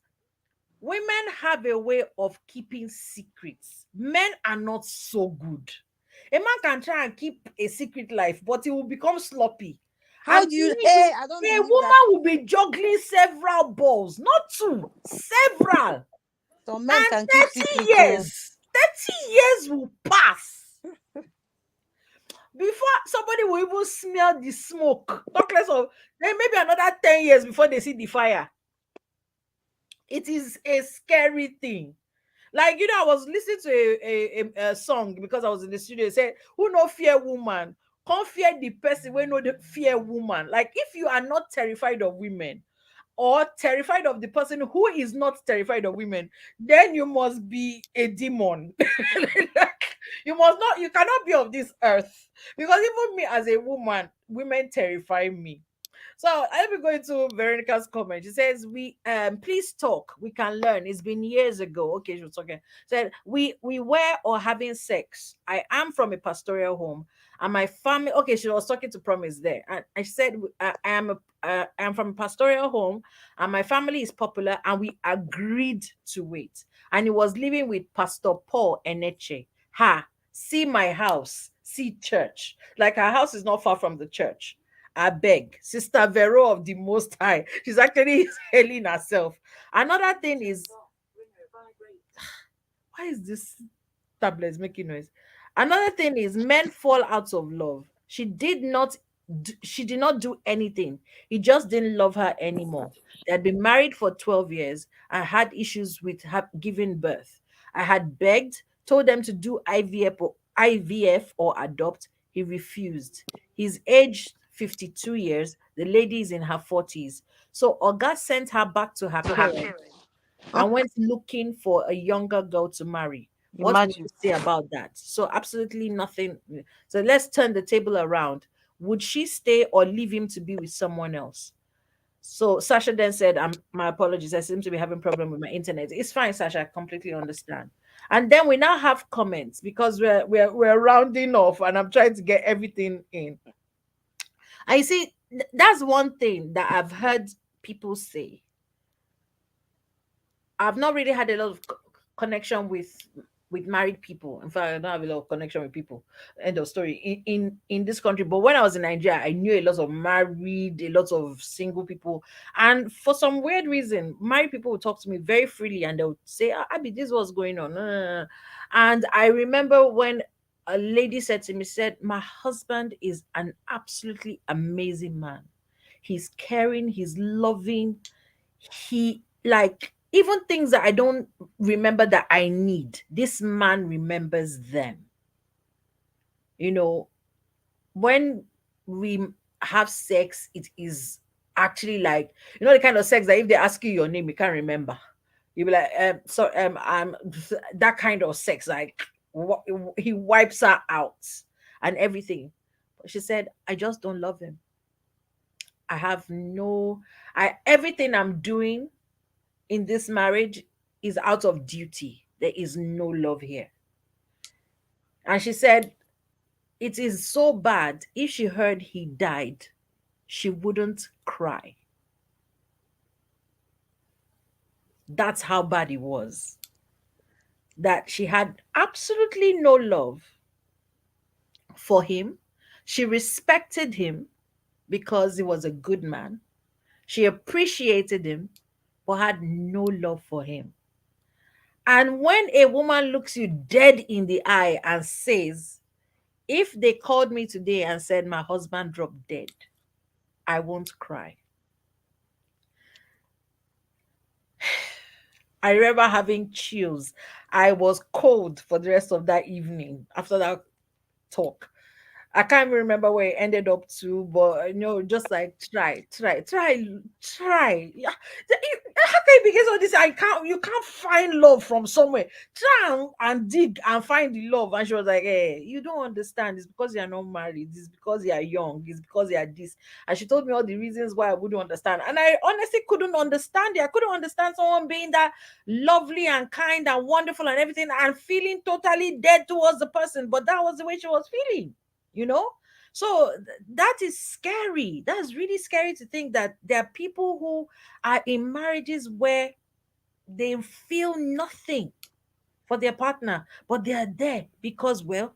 women have a way of keeping secrets. Men are not so good. A man can try and keep a secret life, but it will become sloppy. How do you? Hey, I don't. A woman will be juggling several balls, not two, several. Some men can keep 30 secrets. years. 30 years will pass before somebody will even smell the smoke. Talk less of then maybe another 10 years before they see the fire. It is a scary thing. Like, I was listening to a song because I was in the studio. It said, who no fear woman, can't fear the person when no fear woman. Like, if you are not terrified of women or terrified of the person who is not terrified of women, then you must be a demon. You cannot be of this earth. Because even me as a woman, women terrify me. So let me go into Veronica's comment. She says, "We please talk. We can learn. It's been years ago." Okay, she was talking. Said we were or having sex. I am from a pastoral home, and my family. Okay, she was talking to Promise there, and I said I am from a pastoral home, and my family is popular, and we agreed to wait. And he was living with Pastor Paul Eneche. See my house, see church. Like our house is not far from the church. I beg, Sister Vero of the Most High. She's actually hailing herself. Another thing is, why is this tablet making noise? Another thing is, men fall out of love. She did not do anything. He just didn't love her anymore. They had been married for 12 years and had issues with her giving birth. I had begged, told them to do IVF or adopt. He refused. He's aged 52 years. The lady is in her 40s. So Oga sent her back to her parents and went looking for a younger girl to marry. What would you say about that? So absolutely nothing. So let's turn the table around. Would she stay or leave him to be with someone else? So Sasha then said, my apologies. I seem to be having problem with my internet. It's fine, Sasha. I completely understand. And then we now have comments because we're rounding off and I'm trying to get everything in. I see that's one thing that I've heard people say. I've not really had a lot of connection with married people. In fact, I don't have a lot of connection with people. End of story. In this country, but when I was in Nigeria, I knew a lot of married, a lot of single people, and for some weird reason, married people would talk to me very freely, and they would say, "Abby, this was going on," And I remember when a lady said to me, said, my husband is an absolutely amazing man. He's caring, he's loving, he like even things that I don't remember that I need, this man remembers them. You know, when we have sex, it is actually like, you know, the kind of sex that if they ask you your name, you can't remember. You'll be like, I'm that kind of sex, like he wipes her out and everything. But she said, I just don't love him. I have no, I everything I'm doing in this marriage is out of duty. There is no love here. And she said, it is so bad. If she heard he died, she wouldn't cry. That's how bad it was. That she had absolutely no love for him. She respected him because he was a good man. She appreciated him, but had no love for him. And when a woman looks you dead in the eye and says, if they called me today and said my husband dropped dead, I won't cry. I remember having chills. I was cold for the rest of that evening after that talk. I can't even remember where it ended up to, but just like try. Yeah, how can you begin all this? You can't find love from somewhere. Try and dig and find the love. And she was like, "Hey, you don't understand. It's because you are not married. It's because you are young. It's because you are this." And she told me all the reasons why I wouldn't understand. And I honestly couldn't understand it. I couldn't understand someone being that lovely and kind and wonderful and everything and feeling totally dead towards the person. But that was the way she was feeling. you know so that is scary. That's really scary to think that there are people who are in marriages where they feel nothing for their partner, but they are there because, well,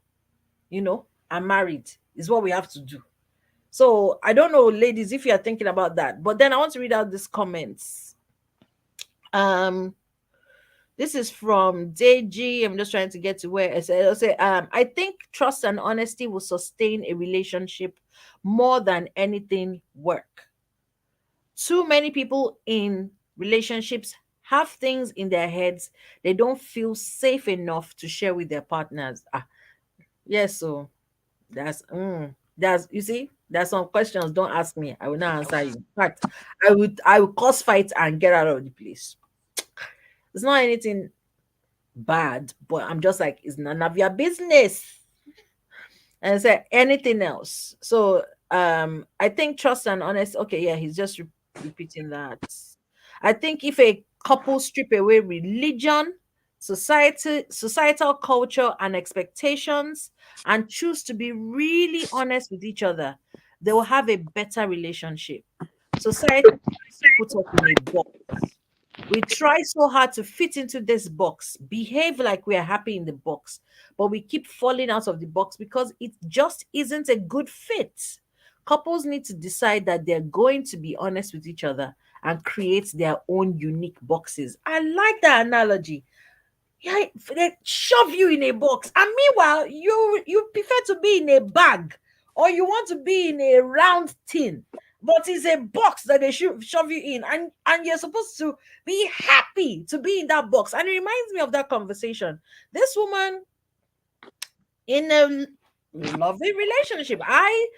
I'm married is what we have to do. So I don't know, ladies, if you are thinking about that. But then I want to read out these comments. This is from JG. I'm just trying to get to where I say, I think trust and honesty will sustain a relationship more than anything work. Too many people in relationships have things in their heads they don't feel safe enough to share with their partners. Yes, so that's you see, there's some questions. Don't ask me. I will not answer you. In fact, I will cause fight and get out of the place. It's not anything bad, but I'm just like, it's none of your business. And say anything else. So I think trust and honesty. Okay, yeah, he's just repeating that. I think if a couple strip away religion, societal culture, and expectations, and choose to be really honest with each other, they will have a better relationship. Society puts us in a box. We try so hard to fit into this box, behave like we are happy in the box, but we keep falling out of the box because it just isn't a good fit. Couples need to decide that they're going to be honest with each other and create their own unique boxes. I like that analogy. Yeah, they shove you in a box, and meanwhile, you prefer to be in a bag, or you want to be in a round tin, but it's a box that they should shove you in, and you're supposed to be happy to be in that box. And it reminds me of that conversation. This woman in a lovely relationship. I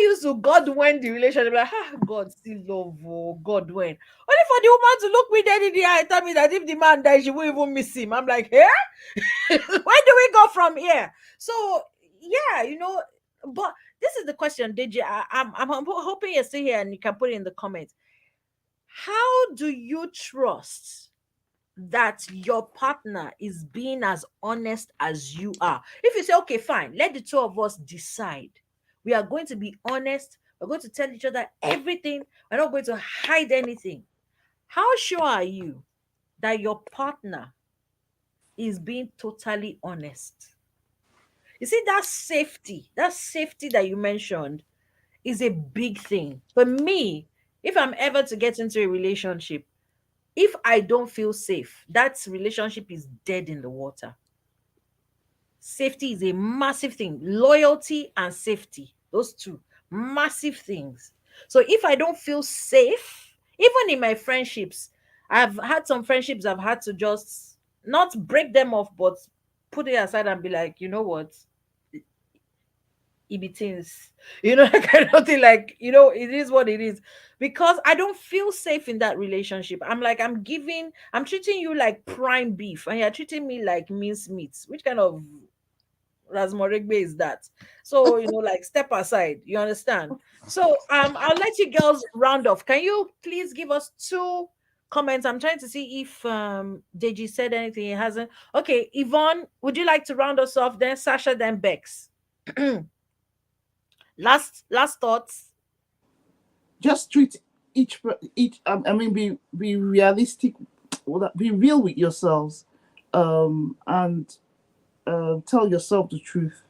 used to God when the relationship, like, God still love, oh, God when. Only for the woman to look me dead in the eye and tell me that if the man dies, she won't even miss him. I'm like, yeah? Where do we go from here? So, yeah, but this is the question, DJ. I'm hoping you're still here and you can put it in the comments. How do you trust that your partner is being as honest as you are? If you say, okay, fine, let the two of us decide. We are going to be honest. We're going to tell each other everything. We're not going to hide anything. How sure are you that your partner is being totally honest? You see, that safety that you mentioned is a big thing. For me, if I'm ever to get into a relationship, if I don't feel safe, that relationship is dead in the water. Safety is a massive thing. Loyalty and safety, those two massive things. So if I don't feel safe, even in my friendships, I've had some friendships I've had to just not break them off, but put it aside and be like, you know what, it be things, that kind of thing. Like, it is what it is, because I don't feel safe in that relationship. I'm like, I'm treating you like prime beef, and you're treating me like mince meat. Which kind of Rasmoregbe is that? So, like, step aside. You understand? So, I'll let you girls round off. Can you please give us two comments? I'm trying to see if Deji said anything. He hasn't. Okay, Yvonne, would you like to round us off? Then Sasha, then Bex. Last thoughts. Just treat each. Be realistic. Be real with yourselves, and tell yourself the truth.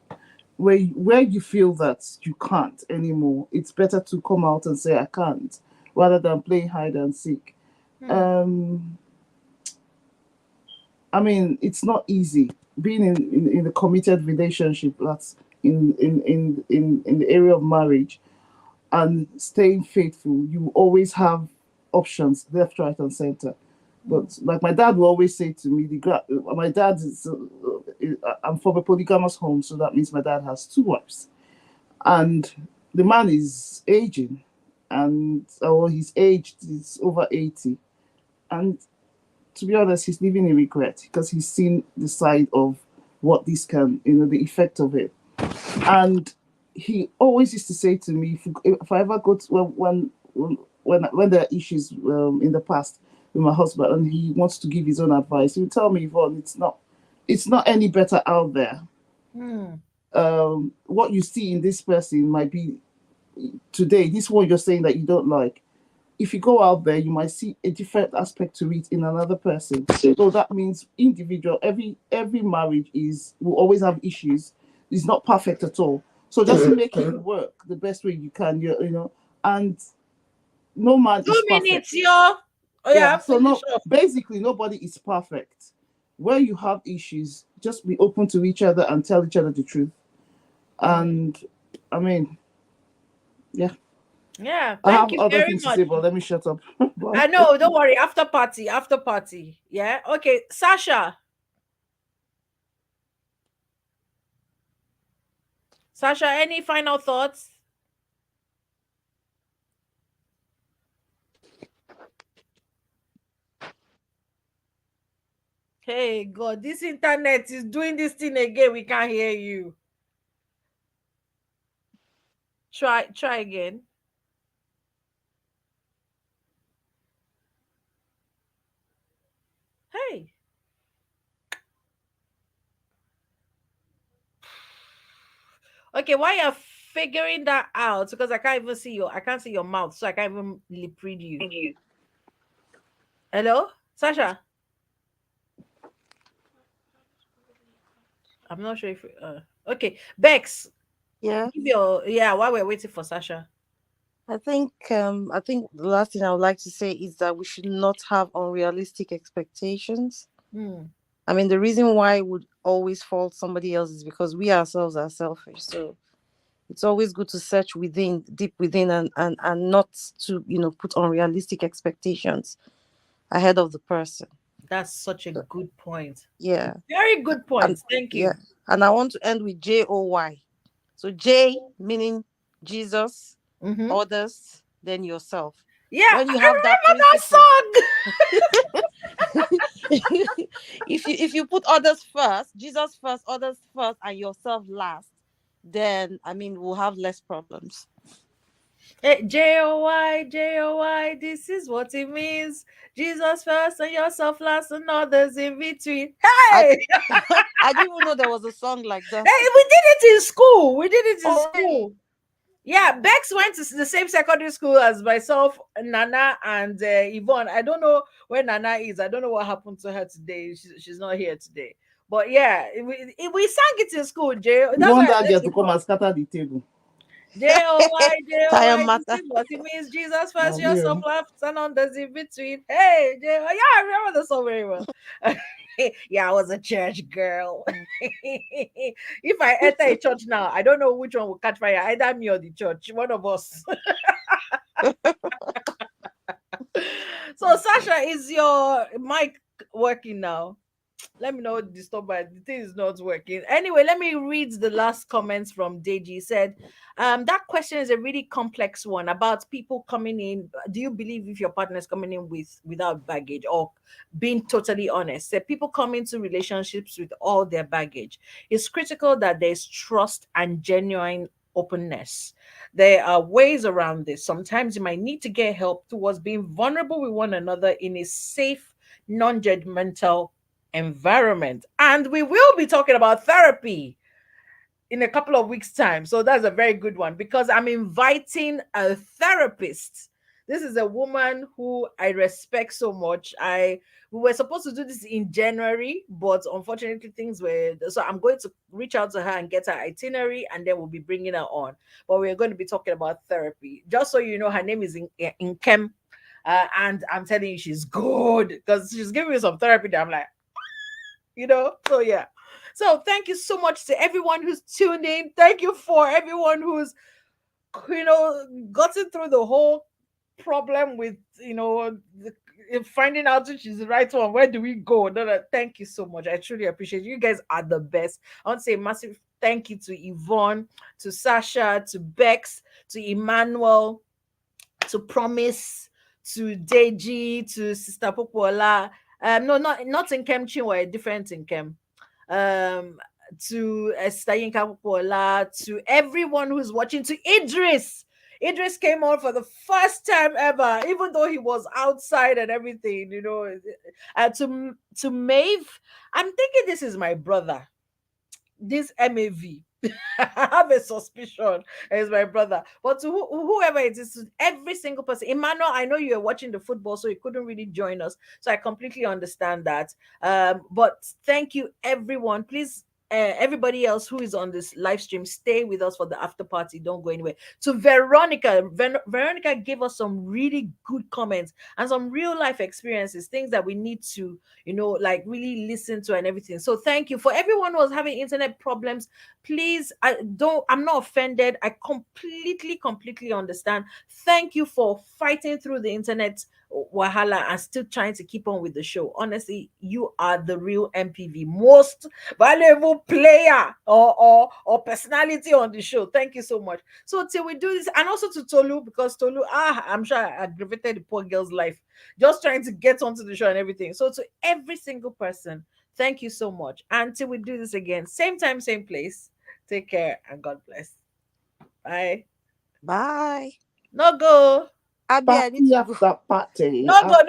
Where you feel that you can't anymore, it's better to come out and say I can't, rather than playing hide and seek. It's not easy being in a committed relationship. That's in the area of marriage, and staying faithful. You always have options, left, right, and center. But like my dad will always say to me, my dad is, I'm from a polygamous home, so that means my dad has 2 wives. And the man is aging, and he's aged, he's over 80. And to be honest, he's living in regret because he's seen the side of what this can, the effect of it. And he always used to say to me, if I ever go to, when there are issues in the past with my husband, and he wants to give his own advice, he would tell me, Yvonne, it's not any better out there. What you see in this person might be today, this one you're saying that you don't like. If you go out there, you might see a different aspect to it in another person. So that means individual, every marriage will always have issues. It's not perfect at all. So just make it work the best way you can, and no man is 2 perfect. minutes, yo. So basically nobody is perfect. Where you have issues, just be open to each other and tell each other the truth. And Yeah. I have Thank you other very things much. to say, but let me shut up. I know. Don't worry. After party. Yeah. Okay, Sasha. Sasha, any final thoughts? Hey God, this internet is doing this thing again. We can't hear you. Try again. Hey. Okay, while you're figuring that out, because I can't even see I can't see your mouth, so I can't even lip read you. Hello, Sasha. I'm not sure if okay, Bex. Yeah. While we're waiting for Sasha. I think the last thing I would like to say is that we should not have unrealistic expectations. I mean, the reason why we would always fault somebody else is because we ourselves are selfish. So it's always good to search deep within, and not to, put unrealistic expectations ahead of the person. That's such a good point. Yeah. Very good point. Thank you. Yeah. And I want to end with JOY. So J meaning Jesus, others, then yourself. Yeah, when you I have remember that song. if you put others first, Jesus first, others first, and yourself last, then we'll have less problems. Hey, JOY, this is what it means. Jesus first and yourself last and others in between. Hey! I didn't even know there was a song like that. Hey, we did it in school. Yeah, Bex went to the same secondary school as myself, Nana, and Yvonne. I don't know where Nana is. I don't know what happened to her today. She's not here today. But yeah, we sang it in school, Jay. You want that girl to come and scatter the table. JOY, this is what it means. Jesus first, yourself last, and others in between. Hey, JOY. Yeah, I remember the song very well. Yeah, I was a church girl. If I enter a church now, I don't know which one will catch fire. Either me or the church. One of us. So, Sasha, is your mic working now? Let me know disturb by the thing is not working. Anyway, let me read the last comments from Deji. He said, that question is a really complex one about people coming in. Do you believe if your partner is coming in without baggage, or being totally honest? Said people come into relationships with all their baggage. It's critical that there's trust and genuine openness. There are ways around this. Sometimes you might need to get help towards being vulnerable with one another in a safe, non-judgmental environment. And we will be talking about therapy in a couple of weeks' time. So that's a very good one, because I'm inviting a therapist. This is a woman who I respect so much. We were supposed to do this in January, but unfortunately things were, so I'm going to reach out to her and get her itinerary, and then we'll be bringing her on. But we're going to be talking about therapy. Just so you know, her name is Nkem. And I'm telling you, she's good, because she's giving me some therapy that I'm like, so yeah. So thank you so much to everyone who's tuned in. Thank you for everyone who's gotten through the whole problem with finding out which is the right one. Where do we go? No, thank you so much. I truly appreciate it. You guys are the best. I want to say a massive thank you to Yvonne, to Sasha, to Bex, to Emmanuel, to Promise, to Deji, to Sister Popola. No, not in Kem Chinwe, different in Kem. To Esther Yinka Popola, to everyone who's watching, to Idris. Idris came on for the first time ever, even though he was outside and everything, to Maeve. I'm thinking this is my brother. This MAV. I have a suspicion it's my brother. But to whoever it is, to every single person. Emmanuel, I know you are watching the football, so you couldn't really join us. So I completely understand that. But thank you, everyone. Please, everybody else who is on this live stream, stay with us for the after party. Don't go anywhere. To Veronica, Veronica gave us some really good comments and some real life experiences, things that we need to, really listen to and everything. So thank you. For everyone who was having internet problems, please, I'm not offended. I completely understand. Thank you for fighting through the internet wahala and still trying to keep on with the show. Honestly, you are the real MPV, most valuable player or personality on the show. Thank you so much. So till we do this, and also to Tolu, because Tolu, I'm sure I aggravated the poor girl's life just trying to get onto the show and everything. So to every single person, thank you so much. Until we do this again, same time, same place. Take care and God bless. Bye. Bye. No go. Abby, I need Party to go. after party. No go. No